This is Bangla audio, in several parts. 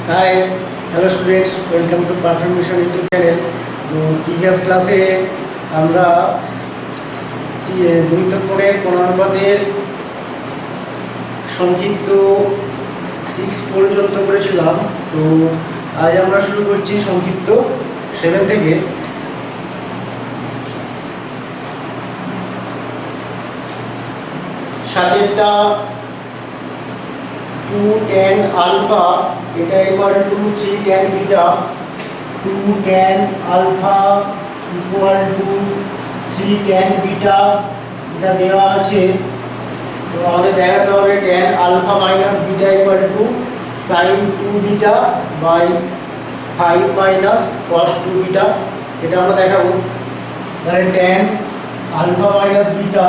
Hi hello students welcome to performation YouTube channel. तो प्रिवियास क्लासे আমরা গুণিতকোণের কোণানুপাতের সংক্ষিপ্ত 6 পর্যন্ত করেছিলাম। তো আজ আমরা শুরু করছি সংক্ষিপ্ত 7 থেকে। সাতেরটা 2 tan alpha এটা equal to 3 tan beta, 2 tan alpha equal to 3 tan beta এটা দেওয়া আছে। তো আমাদের দেখাতে হবে tan alpha minus beta equal to sin 2 beta by 5 minus cos 2 beta এটা আমরা দেখাবো। তাহলে tan alpha minus beta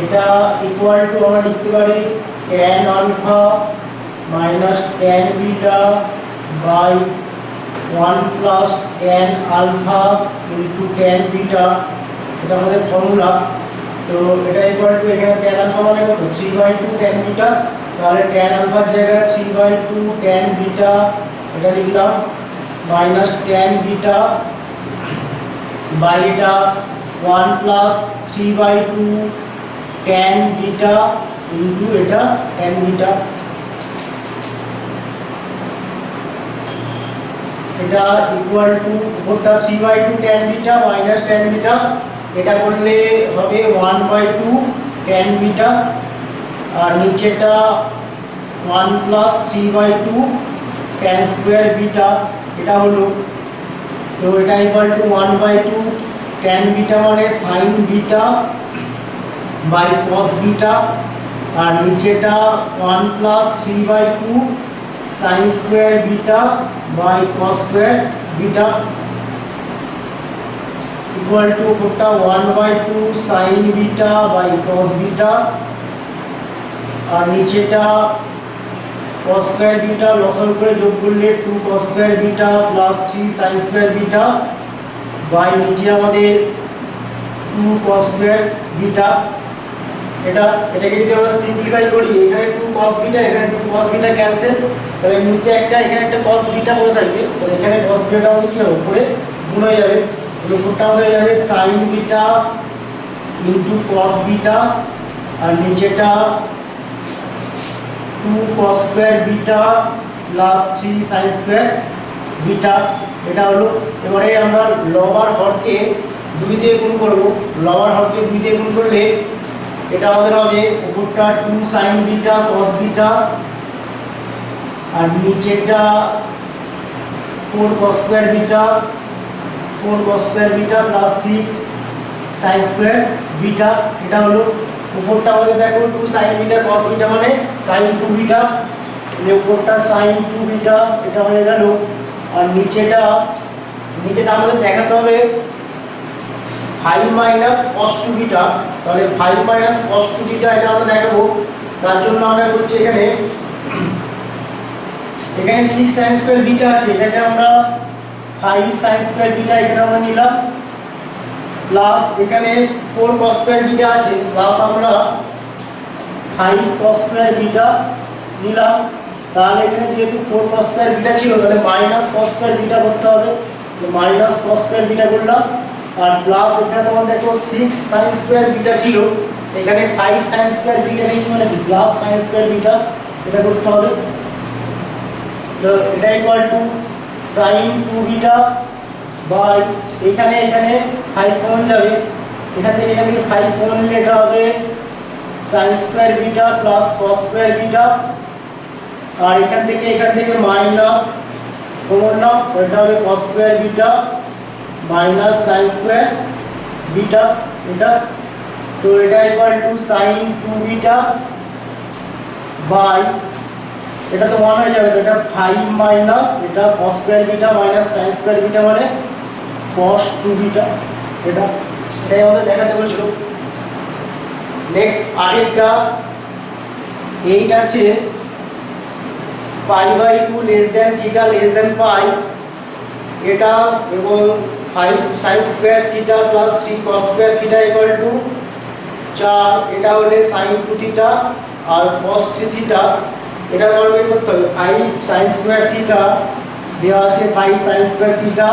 এটা ইকুয়াল টু আমরা লিখতে পারি tan alpha minus tan beta by 1 plus tan alpha into tan beta এটা আমাদের ফর্মুলা। তো এটা ইকুয়াল টু এখানে tan alpha মানে কত 3/2 tan beta, তাহলে tan alpha এর জায়গায় 3/2 tan beta এটা লিখলাম minus tan beta by এটা 1 plus 3/2 tan beta into এটা tan beta এটা ইকুয়াল টু উপরটা 3/2 tan beta minus tan beta এটা করলে হবে 1/2 tan beta আর নিচেটা 1 plus 3/2 tan square beta এটা হলো। তো এটা ইকুয়াল টু 1/2 tan beta মানে sin beta by cos beta আর নিচেটা 1 plus 3/2 sin square beta by cos square beta equal to quota 1/2 sin beta by cos beta আর নিচেটা cos square beta লসাগু করে যোগ করলে 2 cos square beta plus 3 sin square beta by নিচে আমাদের 2 cos square beta এটাকে যদি আমরা সিম্পলিফাই করি এখানে 2 cos beta এখানে 2 cos beta ক্যান্সেল, তাহলে নিচে একটা এখানে একটা cos beta পড়ে থাকবে, তাহলে এখানে cos beta আমাদের কি হবে উপরে গুণ হয়ে যাবে, উপরটা হয়ে যাবে sin beta into cos beta আর নিচেটা 2 cos square beta plus 3 sin square beta এটা হলো। এবারে আমরা লব আর হরকে 2 দিয়ে গুণ করব, লব আর হরকে 2 দিয়ে গুণ করলে এটা আমাদের হবে উপরটা 2 sin beta cos beta আর নিচেটা 4 cos square beta plus 6 sin square beta এটা হলো। উপরটা আমাদের দেখো 2 sin beta cos beta মানে sin 2 beta, উপরটা sin 2 beta এটা হয়ে গেল আর নিচেটা আমাদের দেখাতে হবে 5 minus cos 2 beta, তাহলে 5 minus cos 2 beta এটা আমরা দেখাবো। তার জন্য আমরা করছি এখানে 6 sin square beta আছে, এটাকে আমরা 5 sin square beta এখানে আমরা নিলাম প্লাস এখানে 4 cos square beta আছে প্লাস আমরা 5 cos square beta নিলাম। তাহলে এখানে যেহেতু 4 cos square beta ছিল তাহলে মাইনাস cos square beta করতে হবে, তো মাইনাস cos square beta করলাম আর প্লাস এখানে তোমাদের দেখো 6 sin square beta ছিল, এখানে 5 sin square beta নিয়েছি মানে প্লাস sin square beta এটা করতে হবে। তো এটা equal to sin 2 beta by এখানে 5 কমন যাবে, এখান থেকে 5 কমন নিলে এটা হবে sin square beta plus cos square beta আর এখান থেকে মাইনাস কমন নাও এটা হবে cos square beta minus sin square beta এটা। তো এটা equal to sin 2 beta by এটা তো 1 হয়ে যাবে, তো এটা 5 মাইনাস এটা cos square beta minus sin square beta মানে cos 2 beta এটাই আমাদের দেখাতে বলেছিল। নেক্সট আগেরটা 8 আছে pi/2 less than theta less than pi এটা এবং 5 sin square theta plus 3 cos square theta equal to 4 এটা হলে sin 2 theta আর cos 3 theta এটা মান বের করতে হবে 5 sin স্কয়ার থিটা দেওয়া আছে 5 sin square theta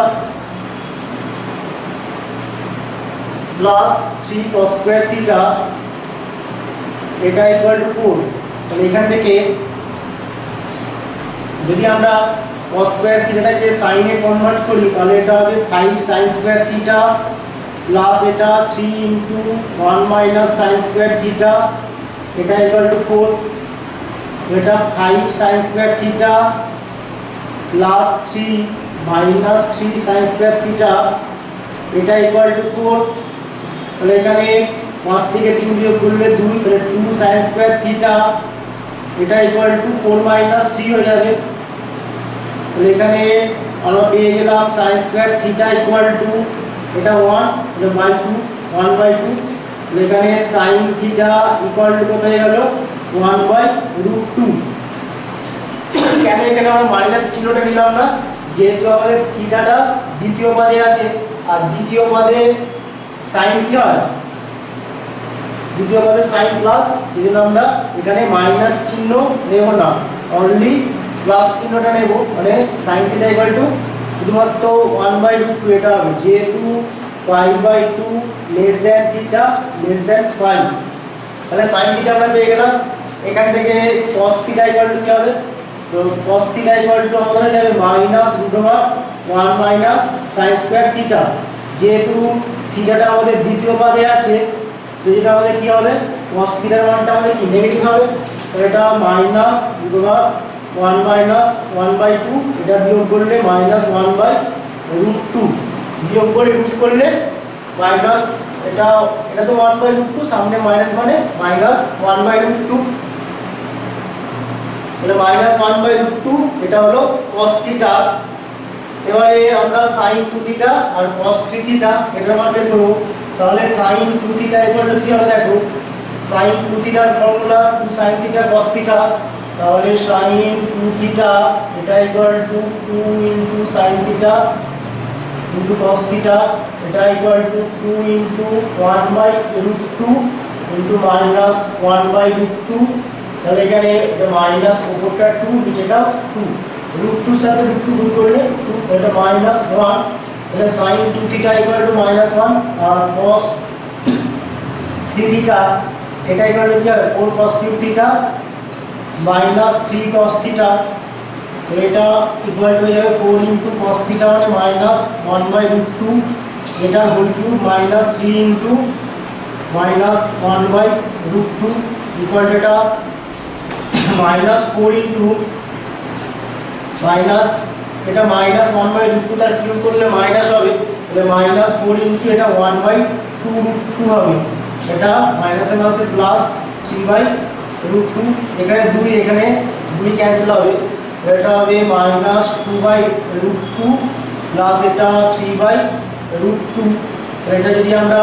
plus 3 cos square theta এটা ইকুয়াল টু 4। তাহলে এখান থেকে যদি আমরা cos স্কয়ার থিটাটাকে sin এ কনভার্ট করি তাহলে এটা হবে 5 sin স্কয়ার থিটা প্লাস এটা 3 into 1 minus sin square theta এটা ইকুয়াল টু 4। এটা 5 sin square theta plus 3 minus 3 sin square theta এটা ইকুয়াল টু 4। তাহলে এখানে 5 থেকে 3 বিয়োগ করলে 2, তাহলে 2 sin স্কয়ার থিটা এটা ইকুয়াল টু 4 মাইনাস 3 হয়ে যাবে। তাহলে এখানে আমরা পেয়ে গেলাম sin square theta equal to এটা 1 তাহলে বাই 2 1 বাই 2। তাহলে এখানে sin থিটা ইকুয়াল টু কত হয়ে গেল 1 বাই √2। কেন এখানে আমরা মাইনাস চিহ্নটা নিলাম না, যেহেতু আমাদের থিটাটা দ্বিতীয় পদে আছে আর দ্বিতীয় পদে sin কি হয়, দ্বিতীয় পদে sin প্লাস, সেজন্য আমরা এখানে মাইনাস চিহ্ন নেব না, অনলি প্লাস চিহ্নটা নেব। মানে sin থিটা ইকুয়াল টু শুধুমাত্র 1 বাই √2 এটা হবে, যেহেতু pi by 2 less than theta less than 5। তাহলে sin থিটা আমরা পেয়ে গেলাম। এখান থেকে cos থিটা ইকুয়াল টু কি হবে, তো cos থিটা ইকুয়াল টু আমাদের হয়ে যাবে minus √1 minus sin square theta. যেহেতু থিটাটা আমাদের দ্বিতীয় পদে আছে সেটা আমাদের কি হবে, cos থিটার মানটা আমাদের কি নেগেটিভ হবে। তো এটা মাইনাস √1 মাইনাস 1/2, এটা বিয়োগ করলে মাইনাস 1/√2, বিয়োগ করে রুট করলে মাইনাস এটা তো 1/√2, সামনে মাইনাস মানে মাইনাস 1/√2। তাহলে মাইনাস 1/√2 এটা হলো cos থিটা। এবারে আমরা sin 2 থিটা আর cos 3 থিটা এটার মান বের করব। তাহলে sin 2 থিটা ইকুয়াল টু কি হবে, দেখো sin 2 থিটার formula 2 sin theta cos theta. তাহলে sin 2 থিটা এটা equal to 2 into sin theta into cos theta এটা equal to 2 into 1/√2 into minus 1/√2। তাহলে এখানে এটা মাইনাস উপরটা 2 নিচেটা 2, √2 সাথে √2 গুণ করলে 2, এটা মাইনাস 1। তাহলে sin 2 থিটা ইকুয়াল টু -1 আর cos 3 থিটা এটা ইকুয়াল টু কি হবে 4 cos 3 theta minus 3 cos theta. তো এটা ইকুয়াল টু হয়ে যাবে 4 ইনটু cos থিটা মানে মাইনাস 1/√2, এটার whole cube minus 3 into minus 1/√2 equal to এটা মাইনাস 4 ইনটু মাইনাস এটা মাইনাস 1/√2 তার কিউব করলে মাইনাস হবে, তাহলে মাইনাস 4 ইনটু এটা 1/2√2 হবে। এটা মাইনাসে মাইনাসে প্লাস 3/√2, এখানে 2 এখানে 2 ক্যান্সেল হবে, এটা হবে মাইনাস 2/√2 প্লাস এটা 3/√2। এটা যদি আমরা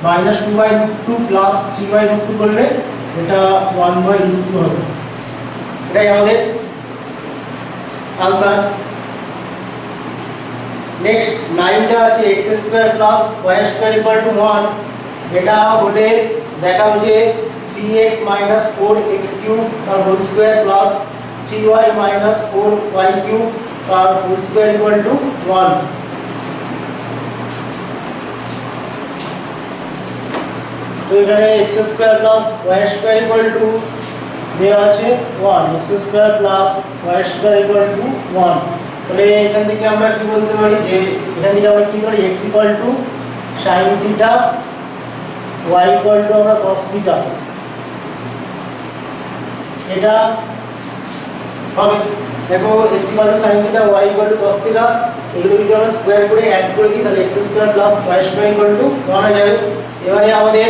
মাইনাস 2/√2 প্লাস 3/√2 করলে এটা 1/√2 হবে। এটাই আমাদের आंसर। नेक्स्ट 9টা আছে x² + y² = 1। এটা হলে দেখা হচ্ছে 3x - 4x³ তার whole square plus 3y - 4y³ তার হোল স্কয়ার = 1। তো এখানে x² + y² = দেওয়া আছে 1, x² + y² = 1। তাহলে এখান থেকে আমরা কি বলতে পারি, যে এখান থেকে আমরা কি করি, x = sin থিটা y = আমরা cos থিটা, এটা হবে। দেখো x = sin theta y = cos theta, এগুলো যদি আমরা স্কয়ার করে অ্যাড করে দিই তাহলে x² + y² = 1 হয়ে যাবে। এবারে আমাদের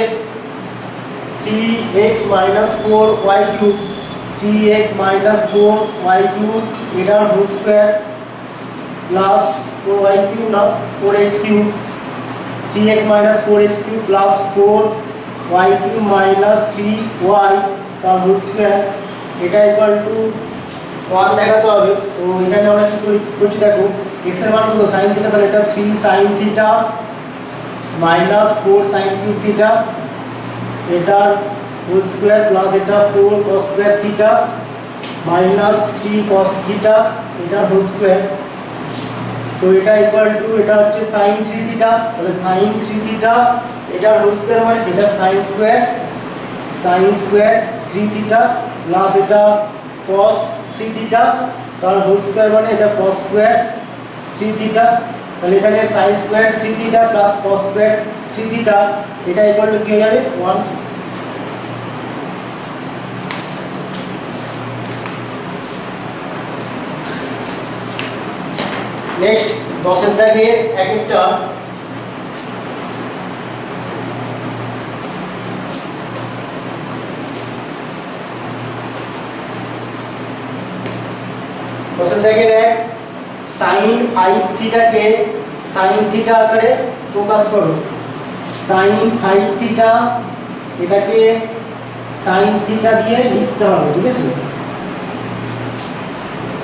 3x - 4y³ 3x - 4y³ এটার হোল স্কয়ার প্লাস 4y³ না 4x³ 3x - 4x³ plus 4y³ - 3y তার হোল স্কয়ার এটা ইকুয়াল টু 1 দেখাতে হবে। তো এখানে আমরা কি করছি, দেখো x এর মান কত sin থিটা, তাহলে এটা 3 sin theta minus 4 sin³ theta এটার হোল স্কয়ার প্লাস এটা 4 cos square theta minus 3 cos theta এটা হোল স্কয়ার। তো এটা ইকুয়াল টু এটা হচ্ছে sin 3 থিটা, তাহলে sin 3 থিটা এটা হোল স্কয়ার মানে এটা sin স্কয়ার 3 থিটা প্লাস এটা cos 3 থিটা তার হোল স্কয়ার মানে এটা cos স্কয়ার 3 থিটা। তাহলে এখানে sin square 3 theta plus cos square 3 theta এটা ইকুয়াল টু কি হয়ে যাবে 1। নেক্সট 10 এর দাগে এক একটা sin 5 থিটাকে sin থিটা আকারে প্রকাশ করো। sin 5 থিটা এটাকে sin থিটা দিয়ে লিখতে হবে, ঠিক আছে।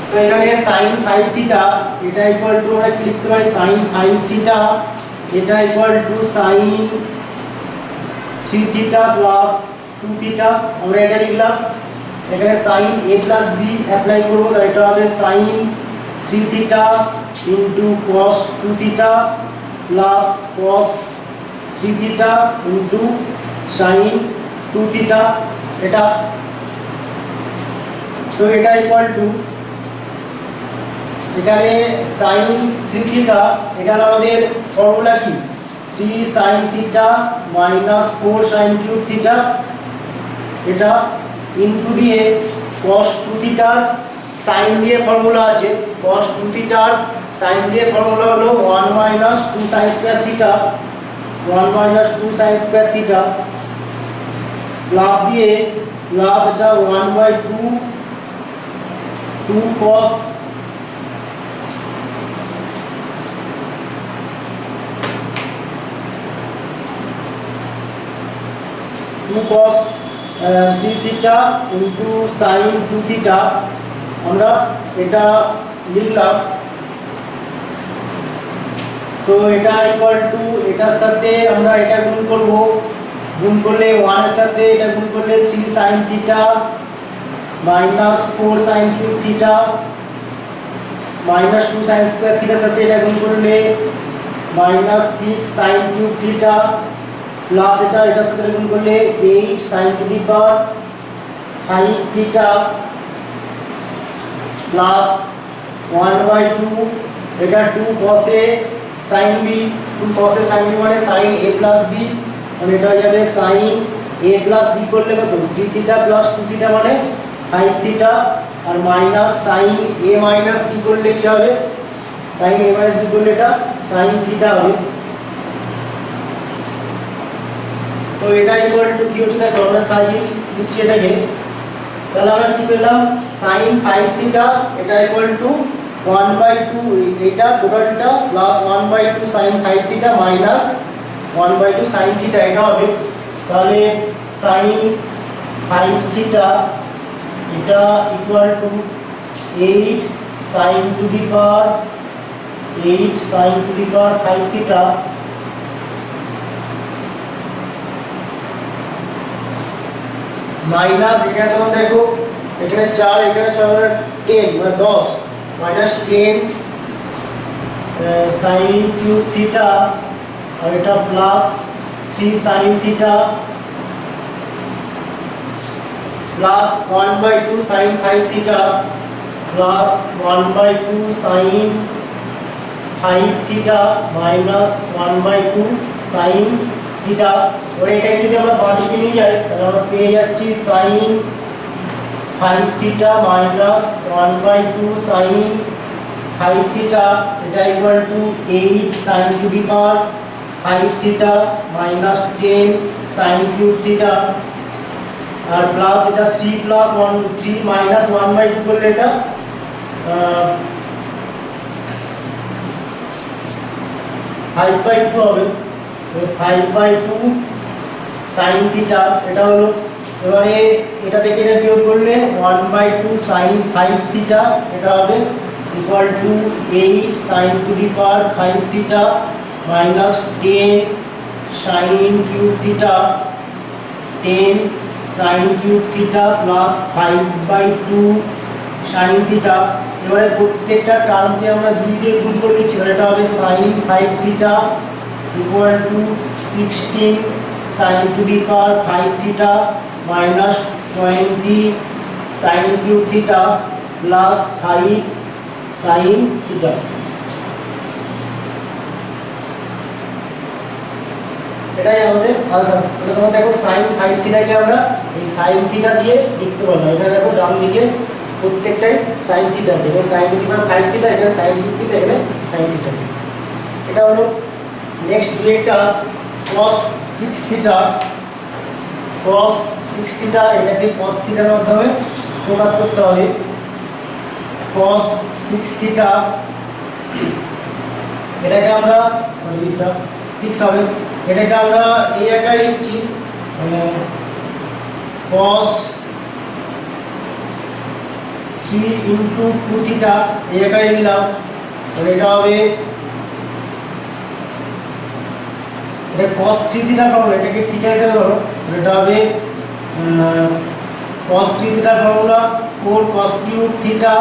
তো এখানে sin 5 থিটা এটা ইকুয়াল টু আমরা কি লিখতে পারি sin 5 থিটা এটা equal to sin 3 theta plus 2 theta আমরা এটা লিখলাম। এখানে sin a plus b apply করব, তাহলে এটা হবে sin 3 theta into cos 2 theta plus cos 3 theta into sin 2 theta এটা। তো এটা ইকুয়াল টু এখানে sin 3 থিটা এখানে আমাদের ফর্মুলা কি 3 sin theta minus 4 sin cube theta এটা ইনটু দিয়ে cos 2 থিটার sin দিয়ে ফর্মুলা আছে, cos 2 থিটার sin দিয়ে ফর্মুলা হলো 1 minus 2 sin square theta 1 minus 2 sin square theta plus দিয়ে প্লাস এটা 1/2 2 cos 3 theta into sin 2 theta আমরা এটা লিখলাম। তো এটা ইকুয়াল টু এটার সাথে আমরা এটা গুণ করব, গুণ করলে 1 এর সাথে এটা গুণ করলে 3 sin theta minus 4 sin cube theta minus 2 sin square থিটার সাথে এটা গুণ করলে minus 6 sin cube theta plus এটা এটার সাথে গুণ করলে 8 sin to the power 5 theta plus 1/2 এটা 2 cos a sin b 2 cos a sin b মানে sin a plus b মানে এটা হয়ে যাবে sin a plus b করলে কত 3 থিটা প্লাস 2 থিটা মানে 5 থিটা আর minus sin a minus b করলে কি হবে sin a minus b করলে এটা sin থিটা হবে। তো এটা ইকুয়াল টু কি হচ্ছে তাই আমরা সাইন লিখছি এটাকে, তাহলে আমরা কি পেলাম sin 5 থিটা এটা ইকুয়াল টু 1/2 এটা টোটালটা plus 1/2 sin 5 theta minus 1/2 sin theta এটা হবে। তাহলে sin 5 থিটা এটা equal to 8 sin to the power 8 sin to the power 5 theta minus এখানে তোমরা দেখো এখানে 4 এখানে 10 মানে 10 মাইনাস 10 sin কিউব থিটা আর এটা plus 3 sin theta plus 1/2 sin 5 theta plus 1/2 sin 5 theta minus 1/2 sin theta. और এটা যদি আমরা বাঁদিকে নিয়ে যাই তাহলে আমরা পেয়ে যাচ্ছি sin 5 theta minus 1/2 sin 5 theta এটা equal to 8 sin to the power 5 theta minus 10 sin cube theta আর প্লাস এটা 3 প্লাস 1 3 মাইনাস 1/2 করলে এটা 5/2 হবে 5/2 sin থিটা এটা হলো। এবারে এটা থেকে এটা বিয়োগ করলে 1/2 sin 5 থিটা এটা হবে equal to 8 sin to the power 5 theta minus 10 sin cube theta 10 sin cube theta plus 5/2 sine theta. এবারে প্রত্যেকটা টার্মকে আমরা 2 দিয়ে গুণ করে নিচ্ছি। এটা হবে sine 5 theta equal to 16 sine to the power 5 theta minus 20 sine cube theta plus 5 sine theta. এটাই আমাদের আনসার। তাহলে তোমরা দেখো সাইন 5 থিটাকে আমরা এই সাইন থিটা দিয়ে লিখতে পারলাম। এখানে দেখো ডান দিকে প্রত্যেকটাই সাইন থিটা, এখানে sine to the power 5 theta, এখানে সাইন কিউব থিটা, এখানে সাইন থিটা। এটা হলো। নেক্সট দুইটা cos 6 থিটা, cos 6 থিটা এটাকে cos থিটার মাধ্যমে প্রকাশ করতে হবে। cos 6 থিটা এটাকে আমরা এটা 6 হবে, এটাকে আমরা এই আকারে লিখছি cos 3 ইনটু 2 থিটা এই আকারে নিলাম। তাহলে এটা হবে এটা cos 3 থিটা ফর্মুলা, এটাকে থিটা হিসেবে ধরো। এটা হবে cos 3 থিটার formula 4 cos cube theta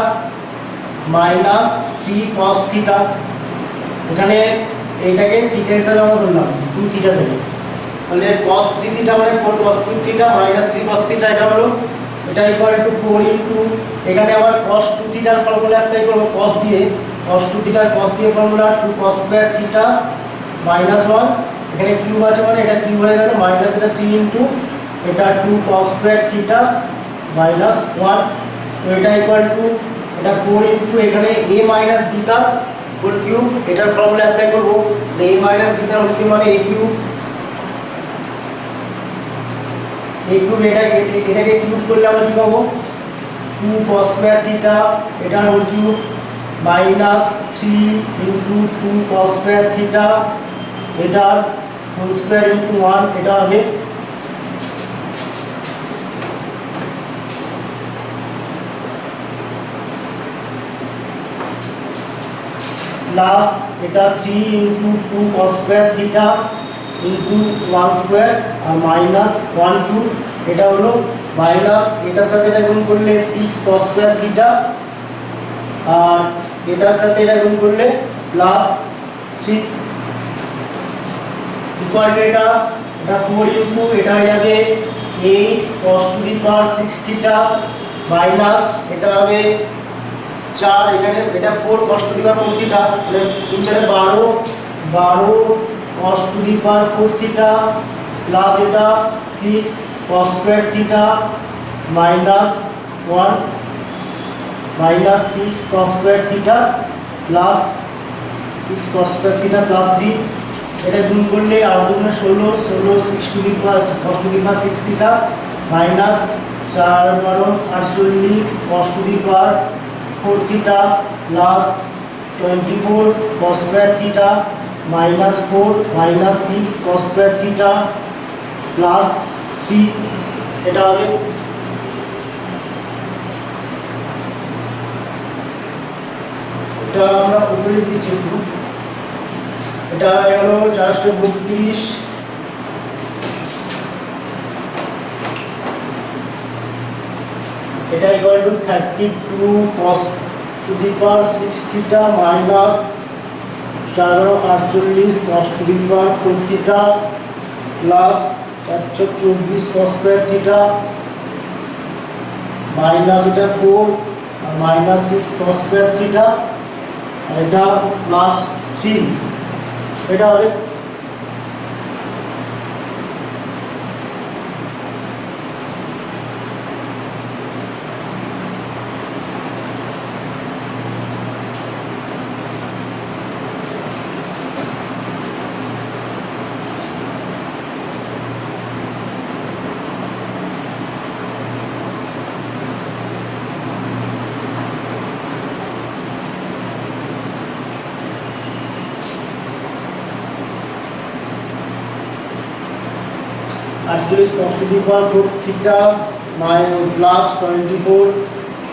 minus 3 cos theta. এখানে এইটাকে থিটা হিসেবে আমরা ধরলাম 2 থিটা থেকে। তাহলে cos 3 থিটা মানে 4 cos cube theta minus 3 cos theta, এটা হলো এটা ইকুয়াল টু 4 ইনটু এখানে আবার cos 2 থিটার ফর্মুলা অ্যাপ্লাই করব cos দিয়ে, cos 2 থিটার cos দিয়ে formula 2 cos square theta minus 1, এখানে কিউব আছে মানে এটা কিউব হয়ে গেল মাইনাস এটা 3 ইনটু এটা 2 cos স্কয়ার থিটা মাইনাস 1। তো এটা ইকুয়াল টু এটা 4 ইনটু এখানে a মাইনাস b তার হোল কিউব, এটার ফর্মুলা অ্যাপ্লাই করব a মাইনাস b তার হোল কিউব মানে a কিউব, এটাকে কিউব করলে আমরা কি পাবো 2 cos স্কয়ার থিটা এটার whole cube minus 3 into 2 cos square theta এটার হোল স্কয়ার ইনটু 1, এটা হবে প্লাস এটা 3 into 2 cos square theta into 1 square আর মাইনাস 1 কিউব, এটা হলো মাইনাস এটার সাথে এটা গুণ করলে 6 cos স্কয়ার থিটা আর এটার সাথে এটা গুণ করলে প্লাস 3 ইকুয়াল টু এটা 4 ইনটু এটা হয়ে যাবে 8 cos to the power 6 theta minus এটা হবে 4, এখানে এটা 4 cos to the power 4 theta, তাহলে 3 4 12 cos to the power 4 theta plus এটা 6 cos square theta minus 1 minus 6 cos square theta plus 6 cos square theta plus 3, এটা গুণ করলে আর দুগুণে 16 6 two the power cos to the power 6 theta minus 4 12 48 cos to the power 4 theta plus 24 cos square theta minus 4 minus 6 cos square theta plus 3, এটা হবে এটা আমরা উপরে দিচ্ছি একটু, এটা হলো 432 এটা equal two 32 cos to the power 6 theta minus 48 cos to the power 4 theta plus 124 cos square theta minus এটা 4 আর মাইনাস 6 cos স্কয়ার থিটা আর এটা প্লাস 3, এটা হবে cos to the power 4 theta minus plus 24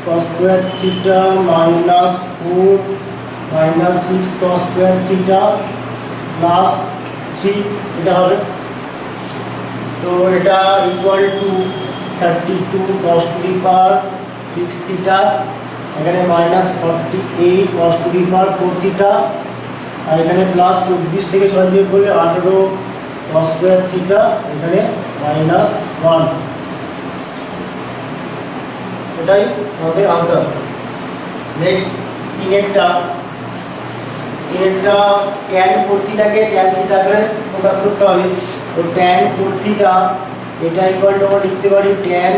cos square theta minus 4 minus 6 cos square theta plus 3, এটা হবে। তো এটা equal two 32 cos to the power 6 theta এখানে -48 cos to the power 4 theta, আর এখানে প্লাস 24 থেকে 6 বিয়োগ করলে 18 cos স্কয়ার থিটা, এখানে -1। এটাই আমাদের आंसर। নেক্সট তিনেরটা tan 4 থিটাকে tan থিটা করে প্রকাশ করতে হবে। তো tan 4 থিটা এটা ইকুয়াল টু আমরা লিখতে পারি tan,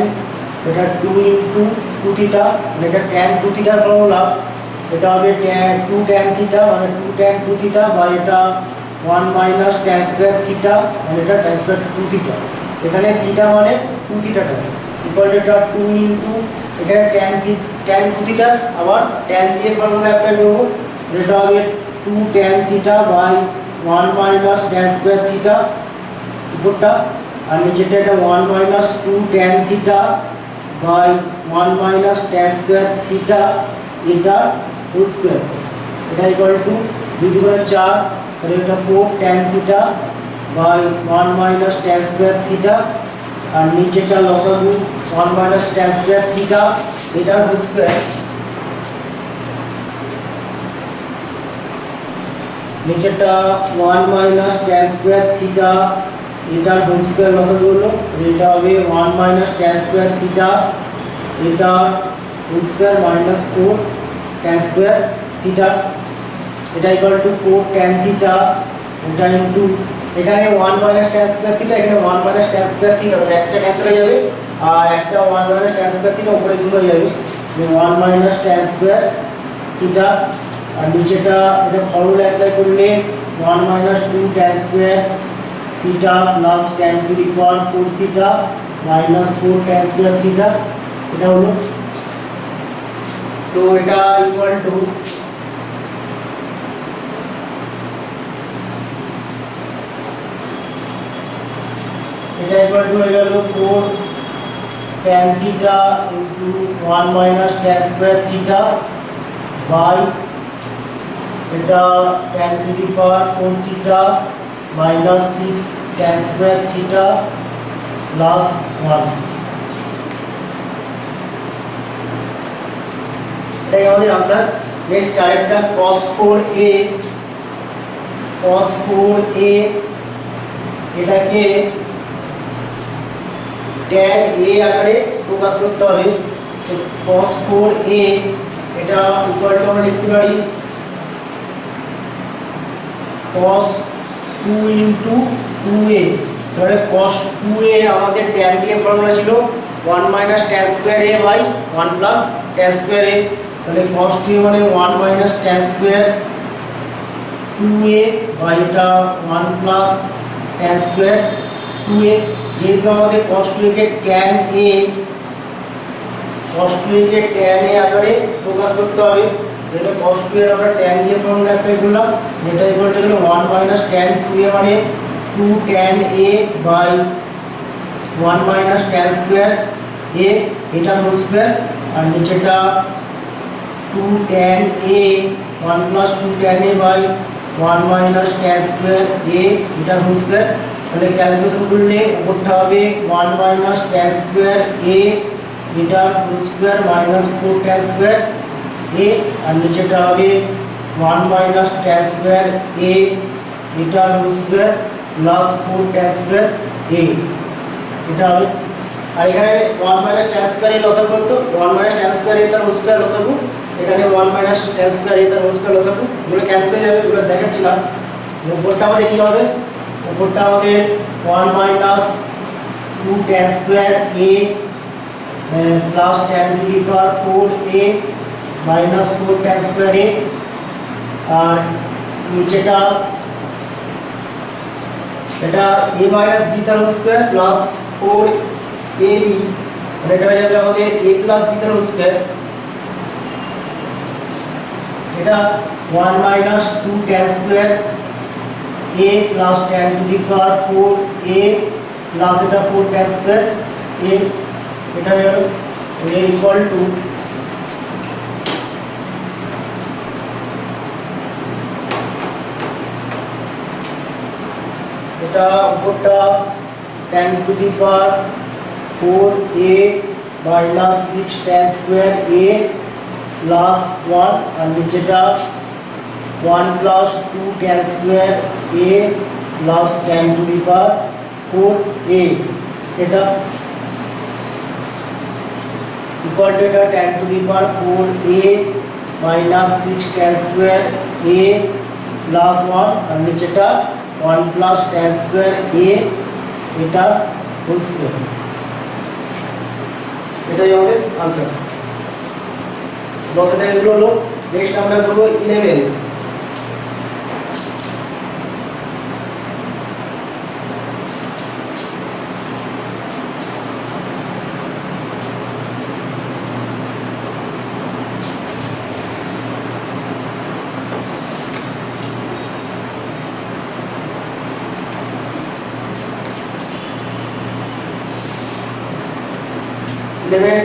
এটা 2 ইনটু 2 থিটা, এটা tan 2 থিটার ফর্মুলা, এটা হবে 2 tan থিটা মানে 2 tan 2 থিটা, বা এটা 1 মাইনাস tan স্কয়ার থিটা মানে এটা tan স্কয়ার 2 থিটা। এখানে থিটা মানে 2 থিটাটা ইকুয়াল টু এটা 2 ইনটু এখানে tan 2 থিটা, আবার tan দিয়ে ফর্মুলা অ্যাপ্লাই করব, যেটা হবে 2 tan theta by 1 minus tan square theta উপরটা, আর নিচেটা এটা 1 minus 2 tan theta by 1 minus tan square theta এটা হোল স্কয়ার, এটা ইকুয়াল টু 2 দুগুণে 4, তাহলে এটা 4 tan theta by 1 minus tan square theta, আর নিচেটা লসাগু 1 মাইনাস tan স্কয়ার থিটা এটা হোল স্কয়ার, নিচেটা 1 মাইনাস tan স্কয়ার থিটা এটা হোল স্কয়ার লসাগু হলো, এটা হবে 1 মাইনাস tan স্কয়ার থিটা এটা whole square minus 4 tan square theta, এটা ইকুয়াল টু 4 tan থিটা এটা ইনটু এখানে 1 মাইনাস tan স্কয়ার থিটা, এখানে 1 মাইনাস tan স্কয়ার থিটা, একটা ক্যান্সেল হয়ে যাবে, আর একটা 1 মাইনাস tan স্কয়ার থিটা উপরে গুণ হয়ে যাবে, 1 মাইনাস tan স্কয়ার থিটা, আর নিচেটা এটা ফর্মুলা অ্যাপ্লাই করলে 1 minus 2 tan square theta plus tan to the power 4 theta minus 4 tan square theta, এটা হলো। তো এটা ইকুয়াল টু হয়ে গেল 4 tan theta into 1 minus tan square theta by এটা tan to the power 4 theta minus 6 tan square theta plus 1। এটাই আমাদের आंसर। নেক্সট আরেকটা cos 4a এটাকে tan a আকারে প্রকাশ করতে হবে। তো cos 4a এটা ইকুয়াল টু আমরা লিখতে পারি cos 2 ইনটু 2a, তাহলে cos 2a আমাদের tan দিয়ে ফর্মুলা ছিল 1 minus tan square a by 1 plus tan square a, তাহলে cos 2a মানে 1 minus tan square 2a by এটা 1 প্লাস tan স্কয়ার 2a। যেহেতু আমাদের cos 2a K tan a আকারে প্রকাশ করতে হবে, তাহলে cos 2a এর আমরা tan দিয়ে ফর্মুলা অ্যাপ্লাই করলাম, যেটা equal to 1 minus tan 2a মানে 2 tan a by 1 minus tan square a এটা হোল স্কয়ার, আর নিচেটা 2 tan a 1 plus 2 tan a by 1 minus tan square a এটা হোল স্কয়ার, তাহলে ক্যালকুলেশন করলে উপরটা হবে 1 মাইনাস tan স্কয়ার a এটা whole square minus 4 tan square a, আর নিচেটা হবে 1 মাইনাস tan স্কয়ার a এটা whole square plus 4 tan square a এটা হবে। আর এখানে 1 মাইনাস tan স্কয়ার a লসাগু করতে 1 মাইনাস tan স্কয়ার a তার হোল স্কয়ার লসাগু, এখানে 1 মাইনাস tan স্কয়ার a তার হোল স্কয়ার লসাগু, এগুলো ক্যান্সেল হয়ে যাবে, এগুলো দেখাচ্ছি না। উপরটা আমাদের কি হবে, উপরটা আমাদের 1 minus 2 tan square a plus tan to the power 4a minus 4 tan square a, আর নিচেটা এটা a মাইনাস b তার হোল স্কয়ার প্লাস 4ab, মানে এটা হয়ে যাবে আমাদের a প্লাস b তার হোল স্কয়ার, এটা 1 minus 2 tan square a plus tan to the power 4a plus এটা 4 tan স্কয়ার a এটা হয়ে গেল, এটা ইকুয়াল টু এটা উপরটা tan to the power 4a minus 6 tan square a plus one আর নিচেটা one plus two tan square a plus tan to the power four a, এটা ইকুয়াল টু এটা tan to the power four a minus six tan square a plus one আর নিচেটা one plus tan square a, এটা হোল স্কোয়ার। এটাই আমাদের আনসার। 10 থেকে এগুলো হলো। নেক্সট আমরা করবো 11।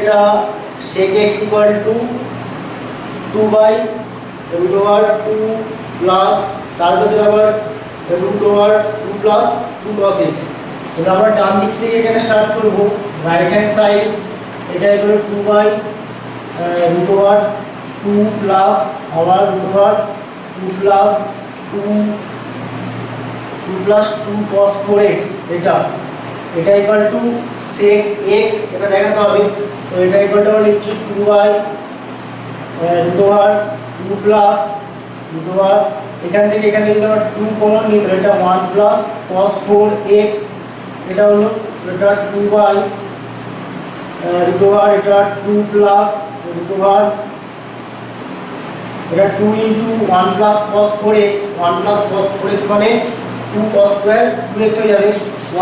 টা sec x equal to 2 by root over 2 plus তার ভিতরে আবার root over 2 plus 2 cos x। তাহলে আমরা ডান দিক থেকে এখানে স্টার্ট করব, রাইট হ্যান্ড সাইড এটা হলো 2 by root over 2 plus আবার root over 2 plus 2 cos 4x, এটা ইকুয়াল টু sec x, এটা দেখাতে হবে। তো এটা ইকুয়াল টু আমরা লিখছি 2 by root over 2 plus root over এখান থেকে এখানে যদি আমরা 2 কমন নিই তাহলে এটা 1 plus cos 4x, এটা হলো এটা 2 by root over এটা 2 plus root over এটা 2 into 1 plus cos 4x, 1 plus cos 4x মানে 2 cos square 2x হয়ে যাবে,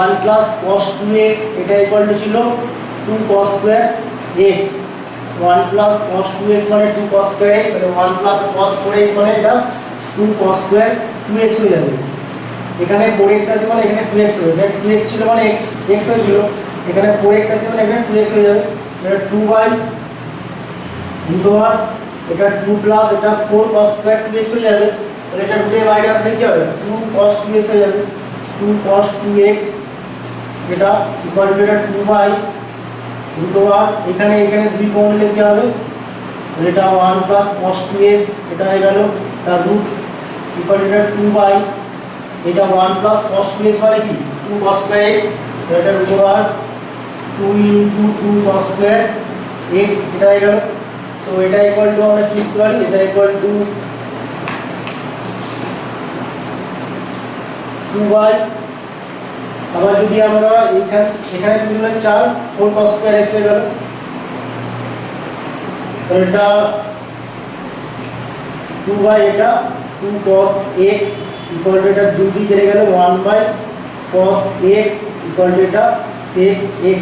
1 plus cos 2x এটা ইকুয়াল টু ছিল 2 cos square x, 1 plus cos 2x মানে 2 cos square x, মানে 1 plus cos 4x মানে এটা 2 cos square 2x হয়ে যাবে। এখানে 4x আছে মানে এখানে 2x হবে, এটা 2x ছিল মানে x হয়েছিল, এখানে 4x আছে মানে এখানে 2x হয়ে যাবে। এটা 2 by root over এটা 2 plus এটা 4 cos square 2x হয়ে যাবে, তাহলে এটা রুটের বাইরে আসলে কি হবে 2 cos 2x হয়ে যাবে, 2 cos 2x এটা ইকুয়াল টু এটা 2 by root over এখানে 2 কমন লিখতে হবে, তাহলে এটা 1 plus cos 2x এটা হয়ে গেল তার রুট ইকুয়াল টু এটা 2 by এটা 1 plus cos 2x মানে কি 2 cos square x, তাহলে এটা root over 2 into 2 cos square x এটা হয়ে গেল। তো এটা ইকুয়াল টু আমরা কি লিখতে পারি, এটা ইকুয়াল টু 2 by আবার যদি আমরা এখানে 2 গুণ 4 4 cos square x হয়ে গেল, তাহলে এটা 2 by এটা 2 cos x ইকুয়াল টু এটা 2 দিয়ে কেটে গেল 1 by cos x equal to এটা sec x,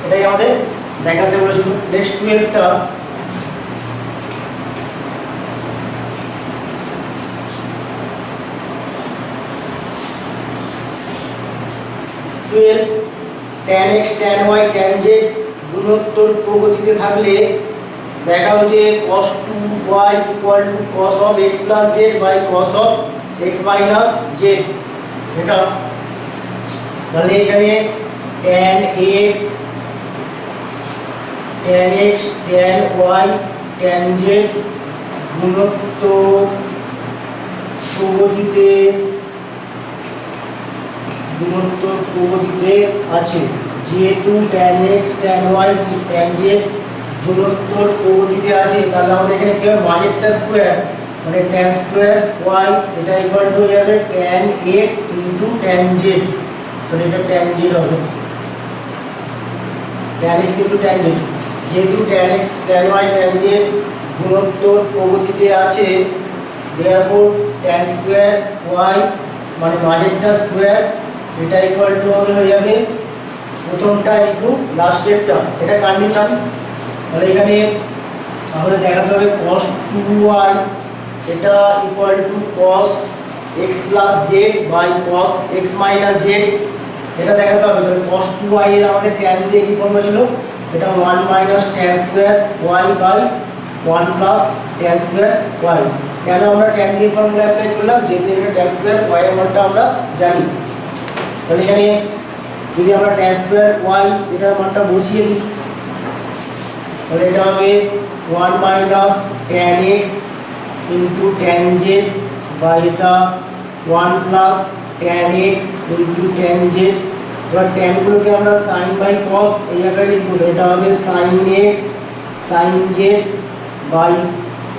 এটাই আমাদের দেখাতে বলেছিল। নেক্সট 12টা tan x tan y tan z গুণোত্তর প্রগতিতে থাকলে দেখাও যে cos 2y equal to cos of x plus z by cos of x minus z, এটা তাহলে এখানে tan x tan y tan z গুণোত্তর প্রগতিতে আছে, যেহেতু tan x tan y tan z গুণোত্তর প্রগতিতে আছে তাহলে আমাদের এখানে কি হবে মাঝেরটা স্কয়ার মানে tan স্কয়ার y এটা ইকুয়াল টু যাবে tan x into tan z, তাহলে এটা tan z হবে tan x into tan z, যেহেতু tan x tan y tan z গুণোত্তর প্রগতিতে আছে therefore tan স্কয়ার y মানে মাঝেরটা স্কয়ার এটা ইকুয়াল টু আমাদের হয়ে যাবে প্রথমটা ইনটু লাস্টেরটা, এটা কন্ডিশন। তাহলে এখানে আমাদের দেখাতে হবে cos 2y এটা equal two cos x plus z by cos x minus z, এটা দেখাতে হবে। তাহলে cos 2y এর আমাদের tan দিয়ে কি ফর্মুলা ছিল, এটা 1 minus tan square y by 1 plus tan square y। কেন আমরা tan দিয়ে ফর্মুলা অ্যাপ্লাই করলাম, যেহেতু এটা tan square y এর মানটা আমরা জানি। তাহলে এখানে যদি আমরা tan square y এটার মানটা বসিয়ে দিই তাহলে এটা হবে 1 minus tan x into tan z by এটা 1 plus tan x into tan z। এবার tan গুলোকে আমরা sin বাই cos এই আকারে লিখব, এটা হবে sin x sin z by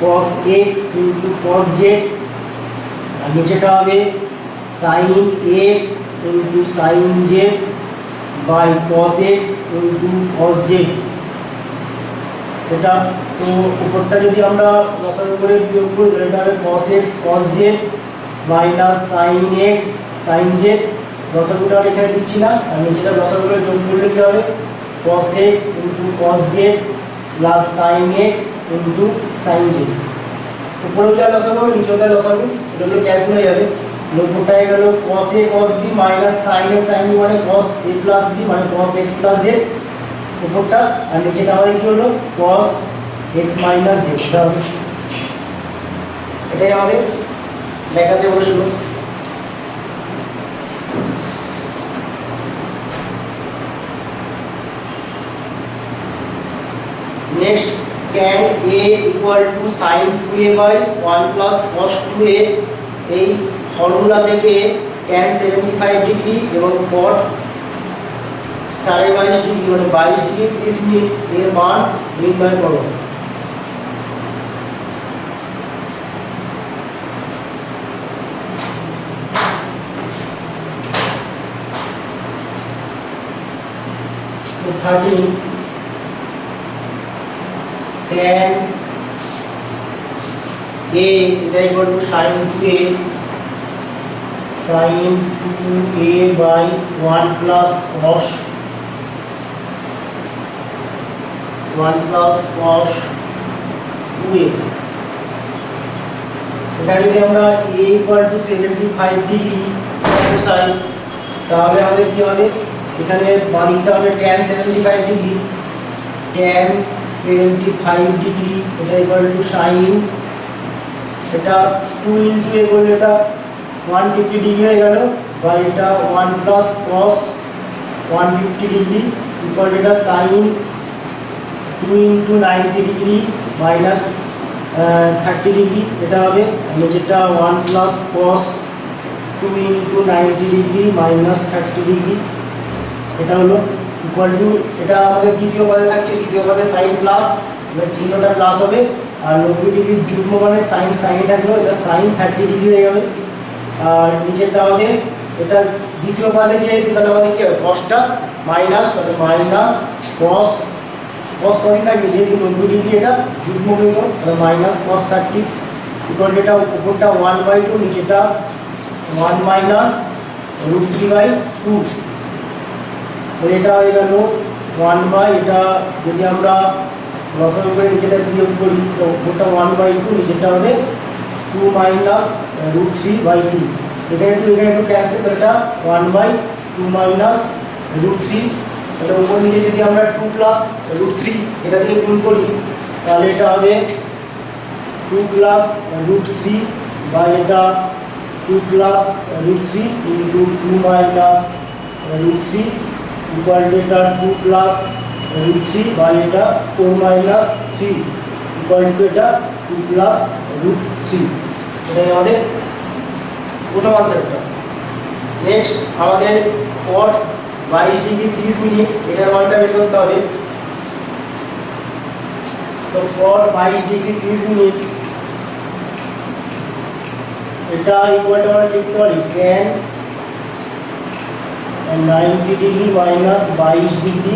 cos x into cos z, আর নিচেটা হবে sin x into sin z by cos x into cos z। এটা তো উপরটা যদি আমরা লসাগু করে বিয়োগ করি তাহলে এটা হবে cos x cos z minus sin x sin z, লসাগুটা এখানে দিচ্ছি না, আর নিচেটা লসাগু করে যোগ করলে কি হবে cos x into cos z plus sin x into sin z। উপরেও যা লসাগু নিচেও তাই লসাগু, এগুলো ক্যান্সেল হয়ে যাবে। উপরটা হয়ে গেল cos a cos b minus sin a sin b মানে cos a প্লাস b মানে cos x প্লাস z উপরটা, আর নিচেটা আমাদের কি হলো cos x মাইনাস z। এটাই আমাদের দেখাতে বলেছিল। Next tan a equal to sin 2a by 1 plus cos 2a, এই ফর্মুলা থেকে tan 75 ডিগ্রি এবং cot 22.5 ডিগ্রি মানে 22 ডিগ্রি 30 মিনিট এর মান নির্ণয় করো। তো 13 tan a এটা equal to sin 2a sin 2a by 1 plus cos 2a। এখানে যদি আমরা a ইকুয়াল টু 75 ডিগ্রি বসাই তাহলে আমাদের কি হবে, এখানে বাদিকটা হবে tan 75 ডিগ্রি, tan 75 ডিগ্রি এটা ইকুয়াল টু sin, এটা 2 ইনটু a করলে এটা 150 ডিগ্রি হয়ে গেল, বা এটা 1 প্লাস cos 150 ডিগ্রি ইকুয়াল এটা sin 2 into 90 degree minus 30 degree এটা হবে, যেটা 1 plus cos 2 into 90 degree minus 30 degree এটা হলো ইকুয়াল টু, এটা আমাদের দ্বিতীয় পদে থাকছে, দ্বিতীয় পদে সাইন প্লাস চিহ্নটা প্লাস হবে, আর 90 ডিগ্রির যুগ্ম মানে সাইন সাইন থাকলো, এটা সাইন 30 ডিগ্রি হয়ে যাবে। আর নিচেরটা আমাদের এটা দ্বিতীয় পদে যেহেতু তাহলে আমাদের কি হবে কসটা মাইনাস মাইনাস cos cos কত থাকবে, যেহেতু 90 ডিগ্রি এটা যুগ্মকৃত তাহলে মাইনাস cos 30 ইকুয়াল এটা উপরটা 1/2 নিচেটা 1 মাইনাস √3/2, এটা হয়ে গেল 1 এটা যদি আমরা লসাগু করে নিচেটা বিয়োগ করি তো উপরটা 1/2 নিচেটা হবে 2 মাইনাস √3/2, এখানে একটু ক্যান্সেল, এটা 1/2 মাইনাস √3, এটা উপর নিচে যদি আমরা 2 প্লাস √3 এটা দিয়ে গুণ করি তাহলে এটা হবে 2 প্লাস √3 বা এটা 2 plus √3 into 2 minus √3 equal to এটা 2 প্লাস √3 বা এটা 4 মাইনাস 3 ইকুয়াল টু এটা 2 প্লাস √3। এটাই আমাদের প্রথম আনসারটা। নেক্সট আমাদের cot 22 ডিগ্রি 30 মিনিট এটার মানটা বের করতে হবে। তো cot 22 ডিগ্রি 30 মিনিট এটা ইকুয়ালটা আমরা লিখতে পারি tan 90 degree minus 22 degree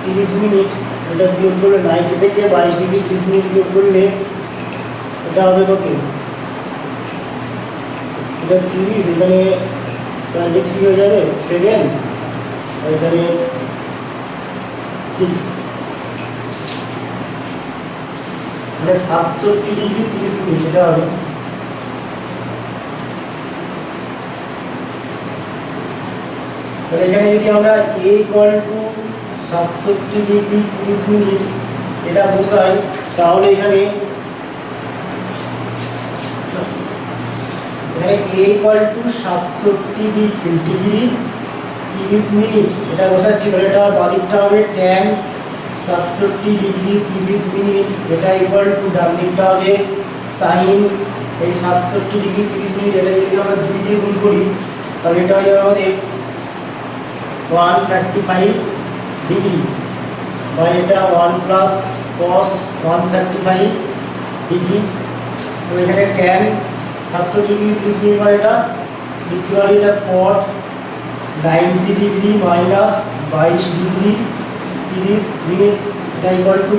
30 minute, এটা বিয়োগ করলে 90 থেকে 22 ডিগ্রি 30 মিনিট বিয়োগ করলে এটা হবে কত, এটা 30, এখানে 23 হয়ে যাবে 7 আর এখানে 6 মানে 67 ডিগ্রি 30 মিনিট এটা হবে। তাহলে এখানে যদি আমরা a equal two 67 degree 30 minute এটা বসাই তাহলে এখানে a equal two 67 degree 30 minute এটা বসাচ্ছি, তাহলে এটা বাদিকটা হবে tan 67 ডিগ্রি 30 মিনিট, এটা ইকুয়াল টু ডান দিকটা হবে সাইন এই 67 ডিগ্রি 30 মিনিট, এটা যদি আমরা 2 দিয়ে গুণ করি তাহলে এটা হয়ে যাবে আমাদের 135 ডিগ্রি, বা এটা 1 প্লাস cos 135 ডিগ্রি। তো এখানে tan 700 ডিগ্রি 30 মিনিট মানে এটা লিখতে পারি এটা cot 90 degree minus 22 degree 30 minute, এটা ইকুয়াল টু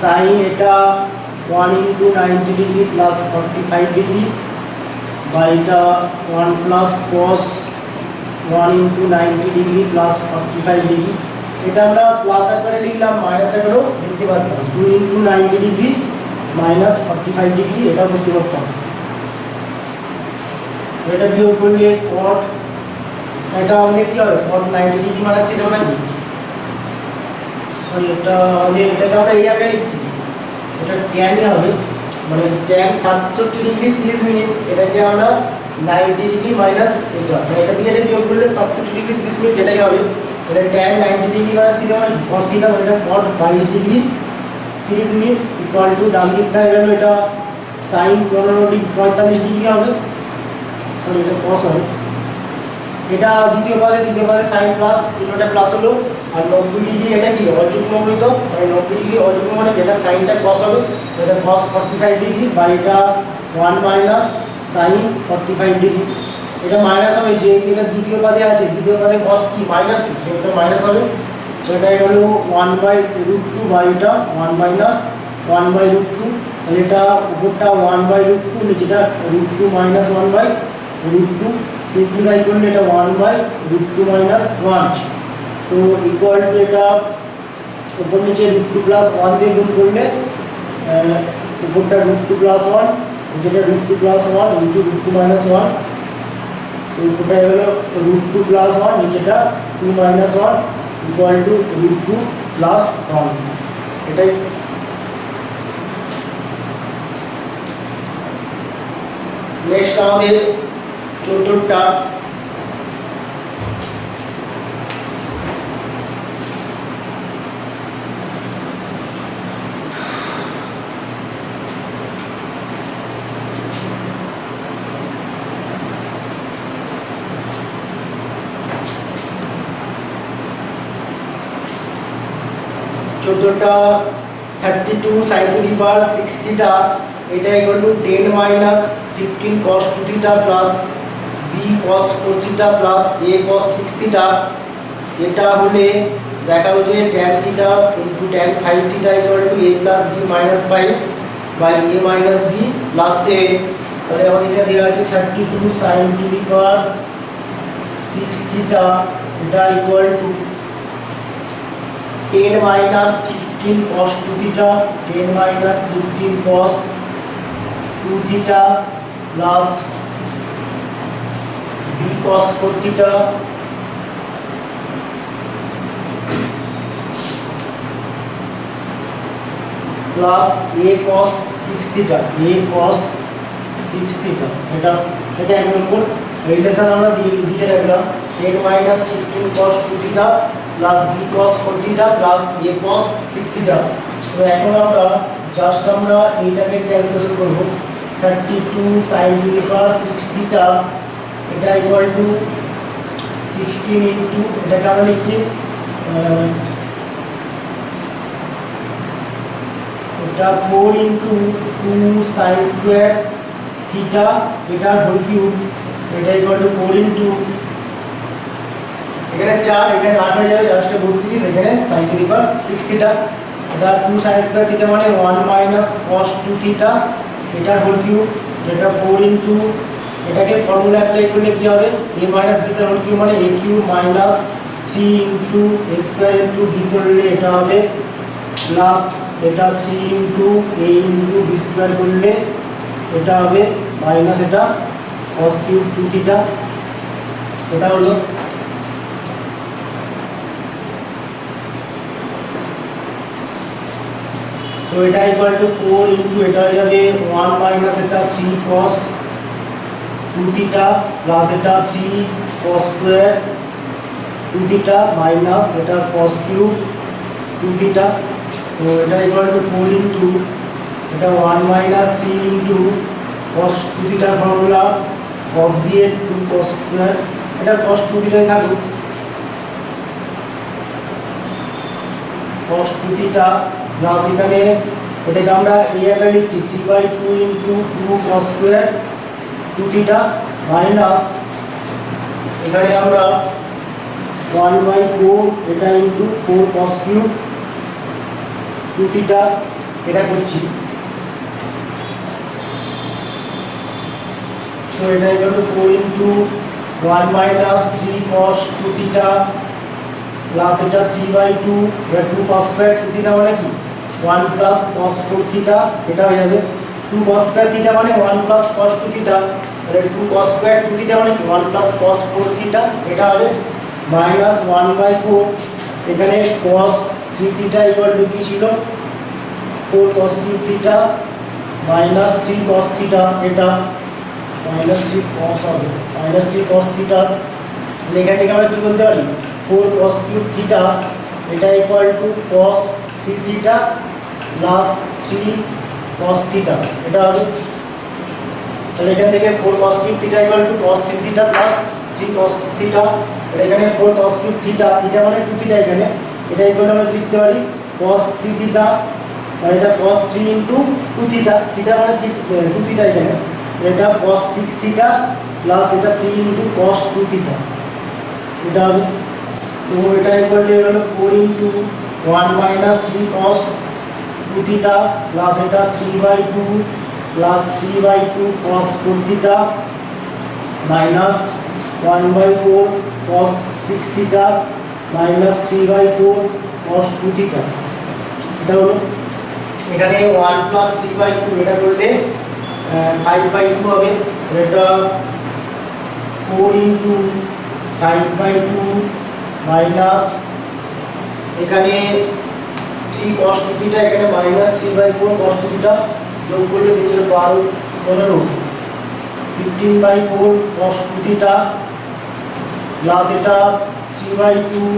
সাইন এটা 1 ইন্টু 90 ডিগ্রি প্লাস 45 ডিগ্রি, বা এটা 1 plus cos 1 into 90 degree plus 45 degree. এটা আমরা প্লাস আকারে লিখলাম, মাইনাস আকারেও লিখতে পারতাম, 2 ইন্টু 90 ডিগ্রি মাইনাস 45 ডিগ্রি, এটা বুঝতে পারতাম। এটা বিয়োগ করলে cot এটা আমাদের কি হবে cot 90 ডিগ্রি মাইনাস থিটা নাকি, সরি এটা আমাদের এটাকে আমরা এই আকারে লিখছি, এটা tan ই হবে, মানে tan 67 ডিগ্রি 30 মিনিট, এটাকে আমরা 90 ডিগ্রি মাইনাস এটা থেকে এটা বিয়োগ করলে 67 ডিগ্রি 30 মিনিট এটাই হবে। এটা tan 90 ডিগ্রি মাইনাস থিটা মানে cot থিটা, মানে এটা cot 22 degree 30 minute equal to ডান দিকটা হয়ে গেল এটা sin 15 ডিগ্রি 45 ডিগ্রি হবে, সরি এটা cos হবে। এটা দ্বিতীয় পাদে sin প্লাস চিহ্নটা প্লাস হলো, আর 90 ডিগ্রি এটা কি অযুগ্ম বৃত্ত, মানে 90 ডিগ্রি অযুগ্ম মানে যেটা সাইনটা cos হবে, এটা cos 45 ডিগ্রি, বা এটা 1 মাইনাস sin 45 ডিগ্রি, এটা মাইনাস হবে যে এটা দ্বিতীয় পাদে আছে, দ্বিতীয় পাদে cos কি মাইনাস 2, সেটা মাইনাস হবে। এটা হলো 1/√2 বা এটা 1 মাইনাস 1/√2, তাহলে এটা উপরটা 1/√2 নিচেটা √2 মাইনাস 1/√2, সিম্পলিফাই করলে এটা 1/√2 মাইনাস 1, তো ইকুয়াল টু এটা উপর নিচে √2 প্লাস 1 দিয়ে গুণ করলে উপরটা √2 প্লাস 1 নিচেটা √2 প্লাস 1 ইন্টু √2 মাইনাস 1, তো উপরটা হলো √2 প্লাস 1 নিচেটা 2 মাইনাস 1 ইকুয়াল টু √2 প্লাস 1, এটাই। নেক্সট আমাদের 14টা চোদ্দোটা 32 sin to the power 6 theta, এটা equal to 10 minus 15 cos 2 theta plus b cos 4 theta plus a cos 6 theta. এটা হলে দেখাবো যে tan theta into tan 5 theta equal to a plus b minus 5 by a minus b plus 7। তাহলে আমাদের এটা দেওয়া আছে 32 sin to the power 6 theta, এটা equal to 10 minus 15 cos 2 theta, 10 minus 15 cos 2 theta plus b cos 4 theta plus a cos 6 theta, a cos 6 theta। এটা এক নম্বর রিলেশন আমরা দিয়ে রাখলাম, 10 minus 15 cos 2 theta plus b cos 4 theta plus a cos 6 theta. তো এখন আমরা জাস্ট আমরা এইটাকে ক্যালকুলেশন করব, 32 sin to the power 6 theta, এটা ইকুয়াল টু 16 ইন্টু এটাকে আমরা লিখছি এটা 4 ইন্টু 2 sin স্কোয়ার থিটা, এটা হোল কিউব, এটা ইকুয়াল টু 4 ইন্টু এখানে 4 এখানে 8 হয়ে যাবে, জাস্ট 32, এখানে sin to the power 6 theta, এটা 2 sin স্কয়ার থিটা মানে 1 মাইনাস cos 2 থিটা, এটা হোল কিউব, এটা 4 ইনটু এটাকে ফর্মুলা অ্যাপ্লাই করলে কি হবে a মাইনাস b তার হোল কিউব মানে a cube minus 3 into a square into b করলে এটা হবে প্লাস এটা 3 into a into b square করলে এটা হবে মাইনাস এটা cos কিউব 2 থিটা। এটা হলো तो এটা ইকুয়াল টু 4 ইনটু এটা হয়ে যাবে 1 মাইনাস এটা 3 cos 2 থিটা প্লাস এটা 3 cos square two theta minus এটা কস কিউব টু থিটা, তো এটা ইকুয়াল টু 4 ইন্টু এটা 1 মাইনাস 3 ইন্টু কস টু থিটার ফর্মুলা কস বি এর 2 কস স্কোয়ার, এটা কস টু থিটাই থাকুক, কস টু থিটা প্লাস এখানে এটাকে আমরা এ আকারে লিখছি 3/2 into 2 cos square two theta minus এখানে আমরা 1/4 এটা into 4 cos cube two theta এটা করছি, তো এটা equal to 4 into 1 minus 3 cos two theta plus এটা 3/2 এটা 2 কস স্কয়ার টু থিটা মানে কি 1 প্লাস কস 4 থিটা, এটা হয়ে যাবে 2 কস স্কয়ার থিটা মানে 1 প্লাস কস 2 থিটা, তাহলে 2 কস স্কয়ার 2 থিটা মানে কি 1 প্লাস কস 4 থিটা, এটা হবে মাইনাস 1/4 এখানে কস 3 থিটা ইকুয়াল টু কি ছিল 4 cos cube theta minus 3 cos theta, এটা মাইনাস 3 কস হবে মাইনাস 3 কস থিটা, এখান থেকে আমরা কি বলতে পারি 4 cos কিউব থিটা এটা equal two cos 3 theta plus 3 cos theta, এটা হবে, তাহলে এখান থেকে 4 cos cube theta equal two cos 3 theta plus 3 cos theta, এখানে 4 cos কিউব থিটা থিটা মানে 2 থিটা, এখানে এটা ইকুয়াল আমরা লিখতে পারি cos 3 থিটা, আর এটা cos 3 ইনটু 2 থিটা, থিটা মানে 2 থিটা, এখানে এটা cos 6 থিটা প্লাস এটা 3 ইনটু cos 2 থিটা, এটা হবে, তো এটা ইকুয়াল টু হলো 4 into 1 minus 3 cos 2 theta plus এটা 3/2 plus 3/2 cos 4 theta minus 1/4 cos 6 theta minus 3/4 cos 2 theta, এটা হলো, এখানে 1 প্লাস 3/2 এটা করলে 5/2 হবে, এটা 4 ইনটু 5/2 মাইনাস এখানে 3 cos 2 থিটা এখানে মাইনাস 3/4 cos 2 থিটা যোগ করলে দিতে 12 15 15/4 cos 2 থিটা প্লাস এটা 3/2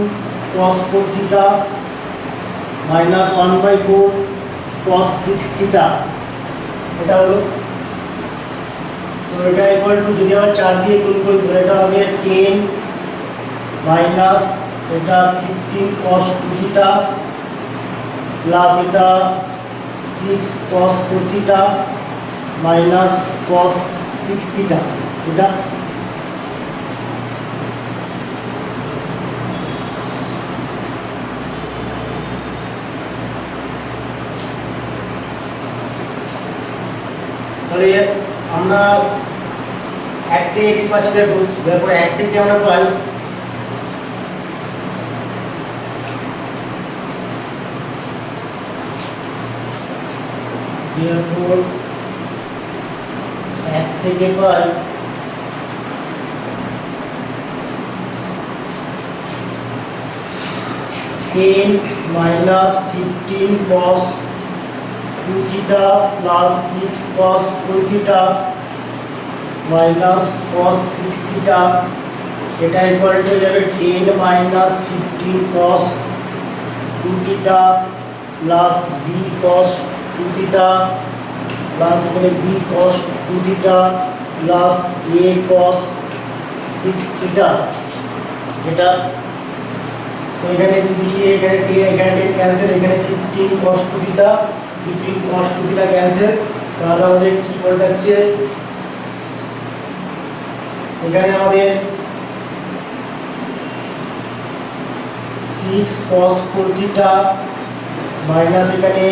cos 4 theta minus 1/4 cos 6 theta, এটা হলো, তো এটা ইকুয়াল টু যদি আমরা 4 দিয়ে গুণ করি তাহলে এটা হবে 10 মাইনাস এটা 15 cos 2 থিটা প্লাস এটা 6 cos 4 theta minus cos 6 theta, এটা তাহলে আমরা 1 থেকে কি পাচ্ছি দেখো, তারপর 1 থেকে আমরা পাই therefore 1 থেকে পাই 10 minus 15 cos 2 theta plus 6 cos 4 theta minus cos 6 theta, এটা ইকুয়াল টু যাবে 10 minus 15 cos 2 theta plus b cos 2 theta plus এখানে b cos 2 theta plus a cos 6 theta, এটা তো এখানে দিকে এখানে 10 এখানে 10 ক্যান্সেল, এখানে 15 cos 2 theta 15 cos 2 theta cancel, তাহলে আমাদের কি পড়ে যাচ্ছে এখানে আমাদের 6 cos 4 theta মাইনাস এখানে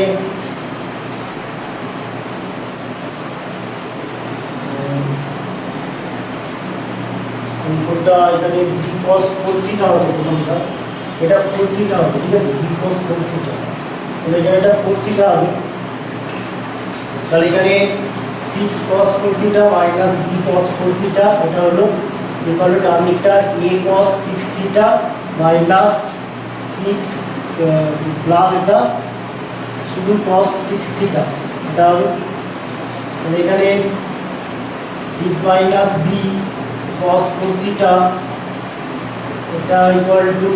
কোনটা এখানে b cos 4 theta হবে, কোনটা এটা 4 theta হবে, ঠিক আছে, b cos 4 theta, তাহলে এটা 4 theta হবে, তাহলে এখানে 6 cos 4 theta minus b cos 4 theta, এটা হলো ইকুয়াল টু ডানদিকটা a cos 6 theta minus 6 plus এটা শুধু cos 6 theta, এটা হবে, তাহলে এখানে 6 মাইনাস b cos 4 theta এটা equal two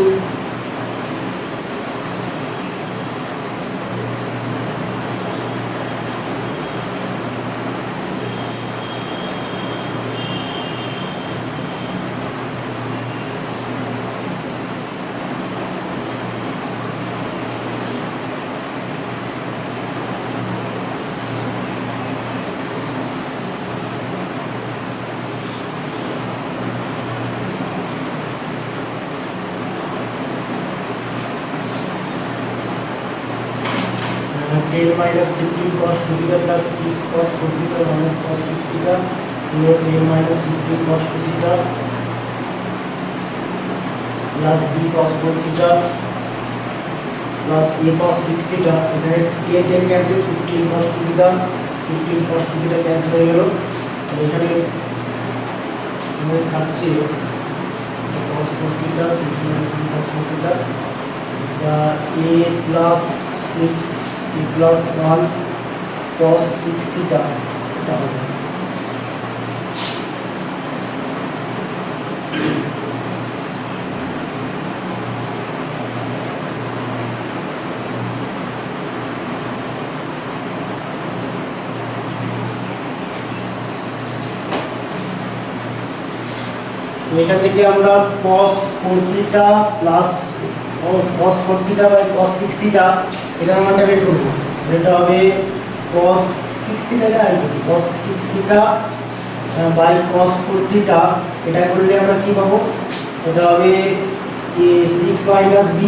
ten minus 15 cos 2 theta plus 6 cos 4 theta minus cos 6 theta here 10 minus 15 cos 2 theta plus b cos 4 theta plus a cos 6 theta এখানে 10 10 cancel 15 cos 2 theta 15 cos 2 theta cancel হয়ে গেল আর এখানে আমাদের থাকছে cos 4 theta 6 minus b cos 4 theta a plus 6 e plus 1 cos 6 theta এটা হবে এখান থেকে আমরা cos 4 theta plus cos 4 theta by cos 6 theta এটার মানটা বের করব এটা হবে cos 6 theta টা আসবে cos 6 theta by cos 4 theta এটা করলে আমরা কি পাবো এটা হবে a 6 minus b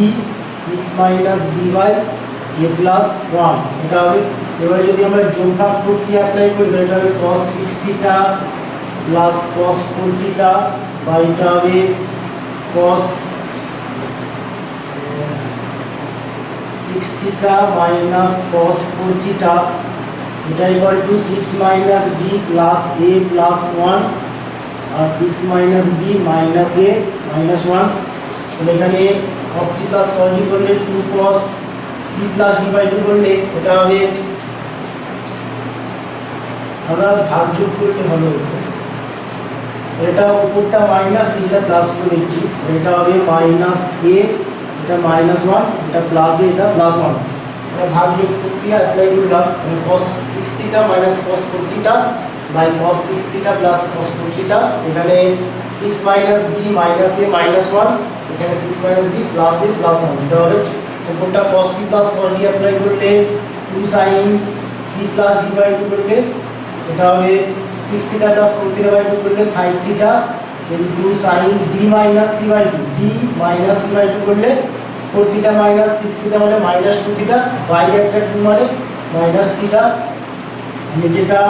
by a plus 1 এটা হবে এবারে যদি আমরা যোগফল প্রক্রিয়া অ্যাপ্লাই করি তাহলে এটা হবে cos 6 theta plus cos 4 theta by এটা হবে cos 6 theta minus cos 4 theta এটা equal to 6 minus b plus a plus 1 और 6 minus b minus a minus 1 तो এখানে cos c plus cos d করলে 2 cos c plus d by 2 করলে এটা হবে আমরা ভাগযোগ করলে হবে এটা উপরটা মাইনাস নিচেটা প্লাস করে দিচ্ছি এটা হবে মাইনাস a এটা মাইনাস 1 এটা প্লাস a এটা প্লাস 1 আমরা ভাগযোগ প্রক্রিয়া অ্যাপ্লাই করলাম cos 6 theta minus cos 4 theta by cos 6 theta plus cos 4 theta এখানে 6 minus b minus a minus 1 এখানে 6 minus b plus a plus 1 এটা হবে উপরটা cos c plus cos d apply করলে 2 sin c plus d by 2 করলে এটা হবে 6 theta plus 4 theta by 2 করলে 5 theta into sin d minus c by 2 d minus c by 2 করলে 4 theta minus 6 theta মানে minus 2 theta by একটা 2 মানে minus theta নিচেটা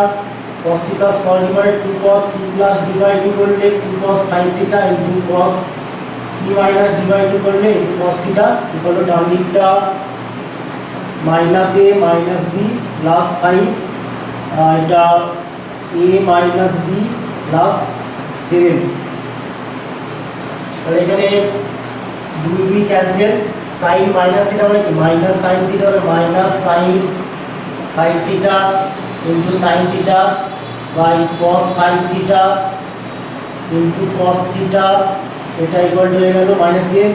cos c plus cos d মানে 2 cos c plus d by 2 করলে 2 cos 5 theta into cos c minus d by 2 করলে into cos theta equal to ডান দিকটা minus a minus b plus 5 এটা a minus b plus 7 তাহলে এখানে 2b cancel sin minus theta মানে কি minus sin theta মানে minus sin 5 theta into sin theta by cos 5 theta into cos theta এটা ইকুয়াল টু হয়ে গেল মাইনাস দিয়ে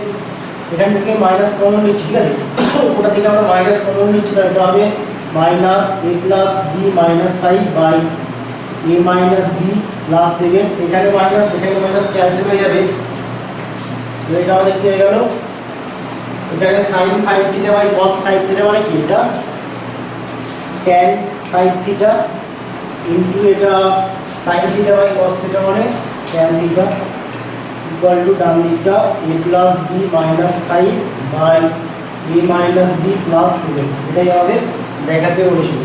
এখান থেকে মাইনাস কমন নিচ্ছি ঠিক আছে ওটা থেকে আমরা মাইনাস কমন নিচ্ছি এটা হবে minus a plus b minus 5 by a minus b plus 7 এখানে মাইনাস ক্যান্সেল হয়ে যাবে তো এটা আমাদের কি হয়ে গেল এখানে sin 5 theta by cos 5 theta মানে কি এটা tan 5 theta into এটা sin theta by cos theta মানে tan theta equal to ডান দিকটা a plus b minus 5 by a minus b plus 7 এটাই আমাদের দেখাতে বলেছিল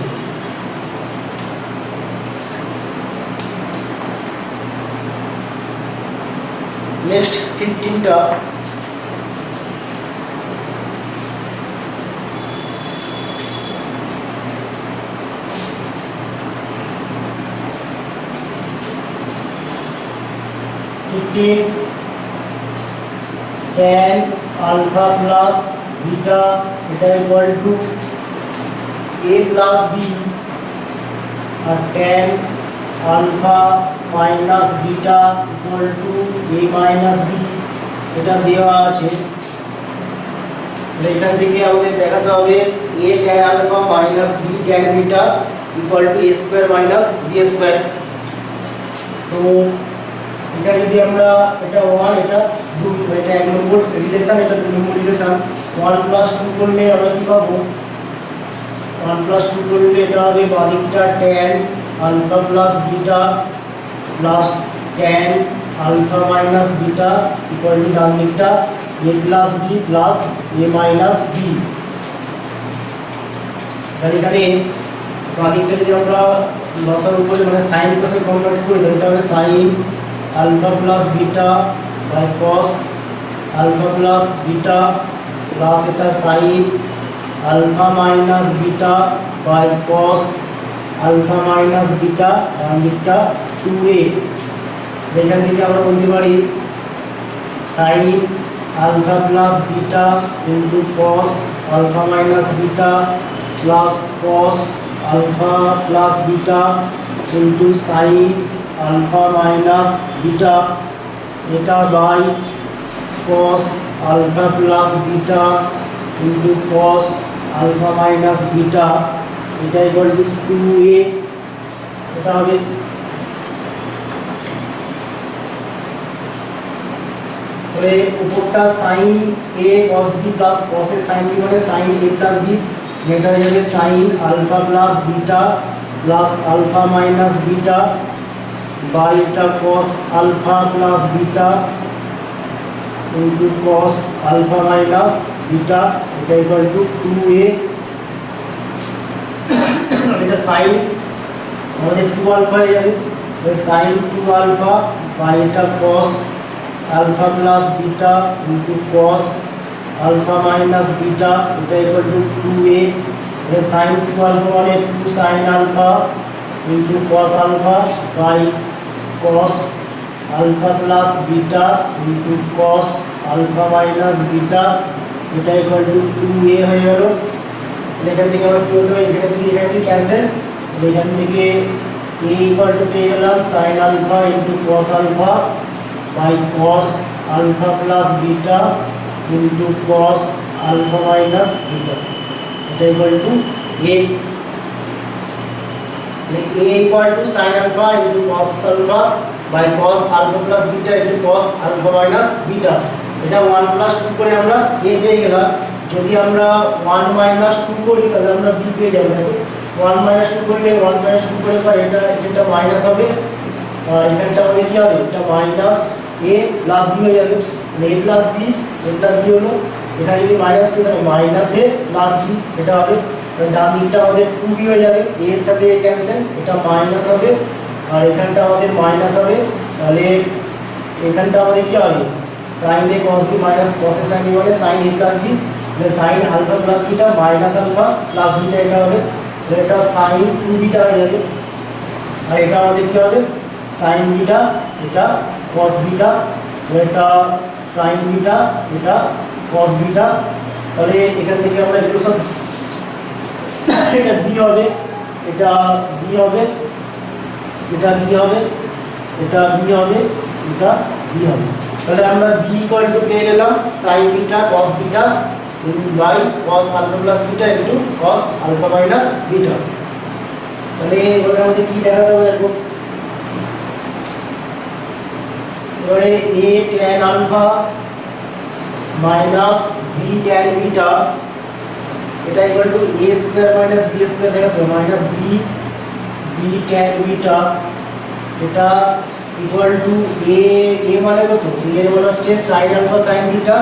next 15টা tan alpha plus beta এটা equal to a plus b আর tan alpha minus beta equal to a minus b এটা দেওয়া আছে। এখান থেকে আমাদের দেখাতে হবে a tan alpha minus b tan beta equal to a square minus b square. তো এটা যদি আমরা এটা 1 এটা 2 এটা 1 নম্বর রিলেশন, এটা 2 নম্বর রিলেশন। 1 প্লাস 2 করলে আমরা কি পাবো? 1 প্লাস 2 করলে এটা হবে বাঁ দিকটা tan alpha plus beta plus tan alpha minus beta equal to ডান দিকটা a plus b plus a minus b। তাহলে এখানে বাঁ দিকটা যদি আমরা লসার উপরে মানে সাইন কোসে কনভার্ট করি তাহলে এটা হবে sine alpha plus beta by cos alpha plus beta plus এটা sine alpha minus beta by cos alpha minus beta ডান দিকটা 2a। এখান থেকে আমরা বলতে পারি sine alpha plus beta into cos alpha minus beta plus cos alpha plus beta into sine alpha minus beta এটা by cos alpha plus beta into cos alpha minus beta এটা ইকুয়াল টু 2a। এটা হবে তাহলে উপরটা sign a cos b plus cos a sin b মানে সাইন a প্লাস b, এটা হয়ে যাবে sine alpha plus beta plus alpha minus beta by এটা cos alpha plus beta into cos alpha minus beta এটা ইকুয়াল টু 2a। এটা সাইন আমাদের 2 আলফা হয়ে যাবে, সাইন 2 আলফা বাই এটা cos alpha plus beta into cos alpha minus beta এটা ইকুয়াল টু 2a। এটা সাইন 2 আলফা মানে 2 sine alpha into cos alpha by cos alpha plus beta into cos alpha minus beta এটা ইকুয়াল টু 2a হয়ে গেল। এখান থেকে আমরা কি বলতে পারি, এখান থেকে ক্যান্সেল, এখান থেকে a ইকুয়াল টু পেয়ে গেলাম sine alpha into cos alpha by cos alpha plus beta into cos alpha minus beta এটা equal to a। a equal to sine alpha into cos alpha by cos alpha plus beta into cos alpha minus beta. এটা 1 প্লাস 2 করে আমরা a পেয়ে গেলাম। যদি আমরা 1 মাইনাস 2 করি তাহলে আমরা b পেয়ে যাব। দেখো 1 মাইনাস 2 করলে 1 মাইনাস 2 করে পাই এটা মাইনাস হবে, আর এখানটা আমাদের কি হবে, এটা মাইনাস a প্লাস b হয়ে যাবে। a প্লাস b হলো, এখানে যদি মাইনাস করি তাহলে মাইনাস a প্লাস b এটা হবে। ডান দিকটা আমাদের 2b হয়ে যাবে, a এর সাথে a ক্যান্সেল, এটা মাইনাস হবে আর এখানটা আমাদের মাইনাস হবে। তাহলে এখানটা আমাদের কি হবে, sin a cos b minus cos a sin b মানে sin a প্লাস b, মানে sin alpha plus beta minus alpha plus beta এটা হবে। এটা sin 2 বিটা হয়ে যাবে আর এটা আমাদের কি হবে sin বিটা, এটা cos বিটা, এটা sin বিটা, এটা cos বিটা। তাহলে এখান থেকে আমরা এগুলো সব এটা b হবে, এটা b হবে, এটা b হবে, এটা b হবে, এটা b হবে। তাহলে আমরা b ইকুয়াল টু পেয়ে গেলাম sin beta cos beta by cos alpha plus beta into cos alpha minus beta. তাহলে এবারে আমাদের কি দেখাতে হবে দেখো, এবারে a tan alpha minus b tan beta এটা equal to a square minus b square দেখাতে হবে, মাইনাস b tan বিটা এটা ইকুয়াল টু a মানে কত, a এর মানে হচ্ছে sin alpha sin beta,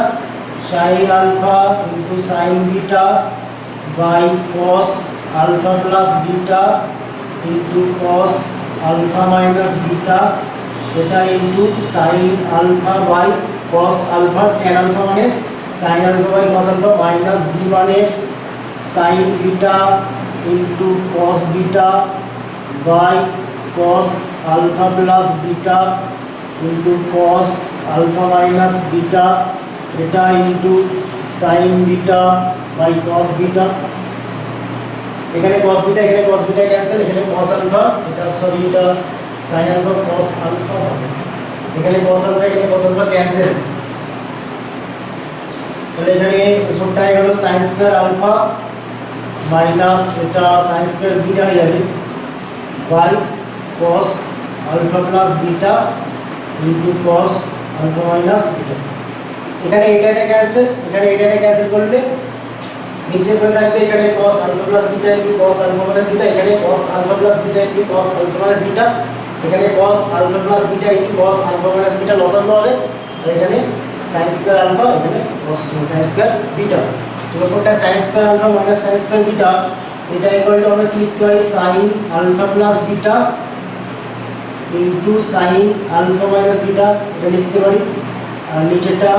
sin alpha into sin beta by cos alpha plus beta into cos alpha minus beta এটা into sin alpha by cos alpha, tan alpha মানে sin alpha by cos alpha minus b মানে sin beta into cos beta by cos alpha plus beta into cos alpha minus beta এটা into sin beta by cos beta. এখানে cos বিটা, এখানে cos বিটা ক্যান্সেল, এখানে cos আলফা, এটা সরি এটা sin আলফা cos আলফা, এখানে cos আলফা, এখানে cos আলফা ক্যান্সেল, তাহলে এখানে উপরটাই হলো সাইন স্কয়ার আলফা মাইনাস এটা সাইন স্কয়ার বিটা হয়ে যাবে by cos alpha plus beta into cos alpha minus beta. এখানে এটা ক্যান্সেল করলে নিচে পড়ে থাকবে এখানে cos alpha plus beta into cos alpha minus beta, এখানে cos alpha plus beta into cos alpha minus beta, এখানে cos alpha plus beta into cos alpha minus beta লসাগু হবে, আর এখানে sin স্কয়ার আলফা, এখানে cos sin স্কয়ার বিটা। পুরোটা sin square alpha minus sin square beta এটা ইকুয়াল টু আমরা কি লিখতে পারি sin alpha plus beta into sin alpha minus beta এটা লিখতে পারি, আর নিচেটা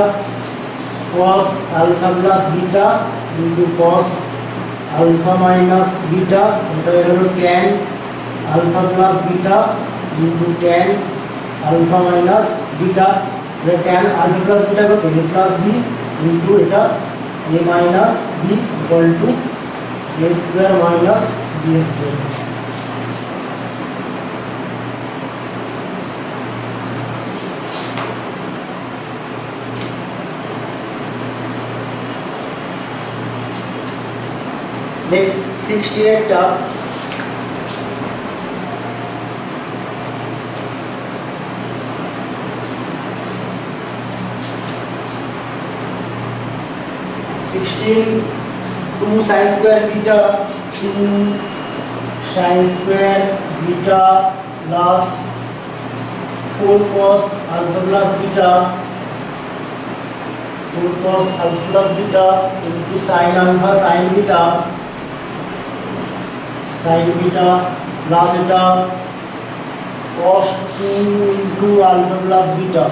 cos alpha plus beta into cos alpha minus beta এটা হলো tan alpha plus beta into tan alpha minus beta. এটা tan আলফা প্লাস বিটা কত a প্লাস b ইনটু এটা a minus b equal to a square minus b square. Next 68 টা two sine square beta 2 sine square beta plus 4 cos alpha plus beta 4 cos alpha plus beta into sin alpha sin beta plus এটা cos 2 into alpha plus beta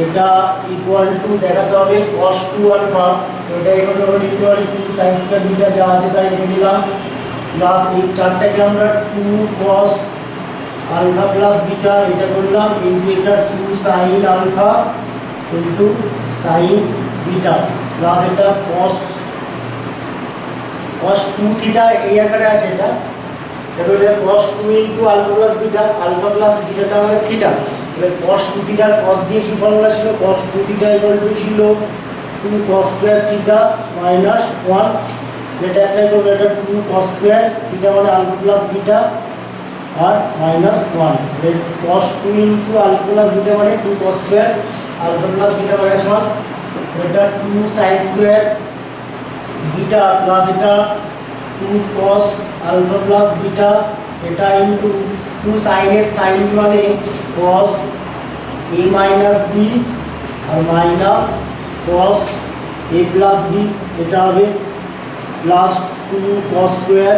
এটা ইকুয়াল টু দেখাতে হবে cos 2 আলফা, এটা এখানে আমরা লিখতে পারি 2 sin স্কয়ার বিটা যা আছে তাই লিখে দিলাম, প্লাস এই চারটাকে আমরা 2 cos আলফা প্লাস বিটা এটা করলাম ইনটু এটা 2 sin alpha into sin beta plus এটা cos 2 থিটা এই আকারে আছে, এটা cos 2 ইনটু আলফা প্লাস বিটাটা মানে থিটা, তাহলে cos 2 থিটার cos দিয়ে কি ফর্মুলা ছিল cos 2 থিটা ইকুয়াল টু ছিল 2 cos স্কয়ার থিটা মাইনাস 1, যেটা অ্যাপ্লাই করবে এটা 2 cos স্কয়ার থিটা মানে আলফা প্লাস বিটা আর মাইনাস 1, তাহলে cos 2 into alpha plus beta মানে 2 cos square alpha plus beta minus 1, এটা 2 sin স্কয়ার বিটা প্লাস এটা 2 cos আলফা প্লাস বিটা এটা ইনটু 2 sin এর sin মানে cos a মাইনাস b আর minus cos a plus b এটা হবে plus 2 cos square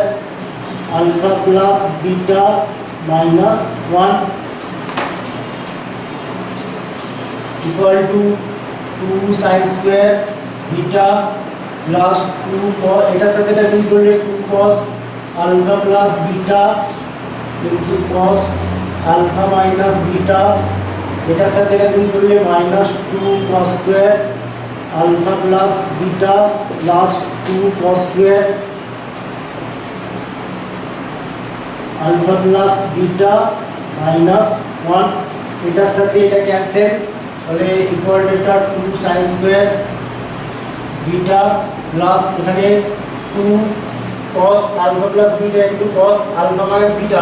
alpha plus beta minus 1 equal to 2 sin square beta plus 2 cos এটার সাথে এটা গুণ করলে 2 cos alpha plus beta into cos alpha minus beta এটার সাথে এটা গুণ করলে minus 2 cos square alpha plus beta plus 2 cos square alpha plus beta minus 1 এটার সাথে এটা ক্যান্সেল, তাহলে ইকুয়াল টু এটা 2 sin স্কয়ার বিটা প্লাস এখানে 2 cos alpha plus beta into cos alpha minus beta,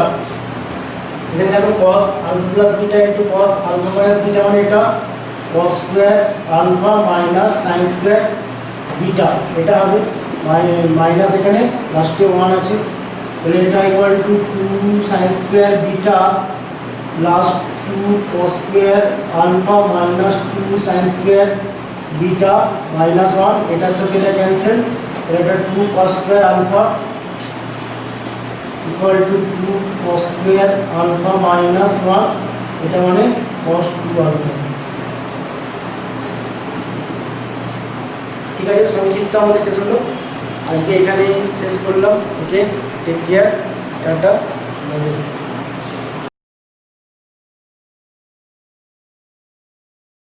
এখানে দেখো cos alpha plus beta into cos alpha minus beta মানে এটা cos square alpha minus sin square beta এটা হবে মাইনাস এখানে লাস্টে 1 আছে, তাহলে এটা equal to 2 sin square beta plus 2 cos square alpha minus 2 sin square beta minus 1 এটার সাথে এটা ক্যান্সেল, এটা 2 cos square alpha equal to 2 cos square alpha minus 1 এটা মানে cos 2 আলফা। ঠিক আছে, সংক্ষিপ্ত আমাদের শেষ হলো, আজকে এখানে শেষ করলাম। ওকে, টেক কেয়ার, টাটা।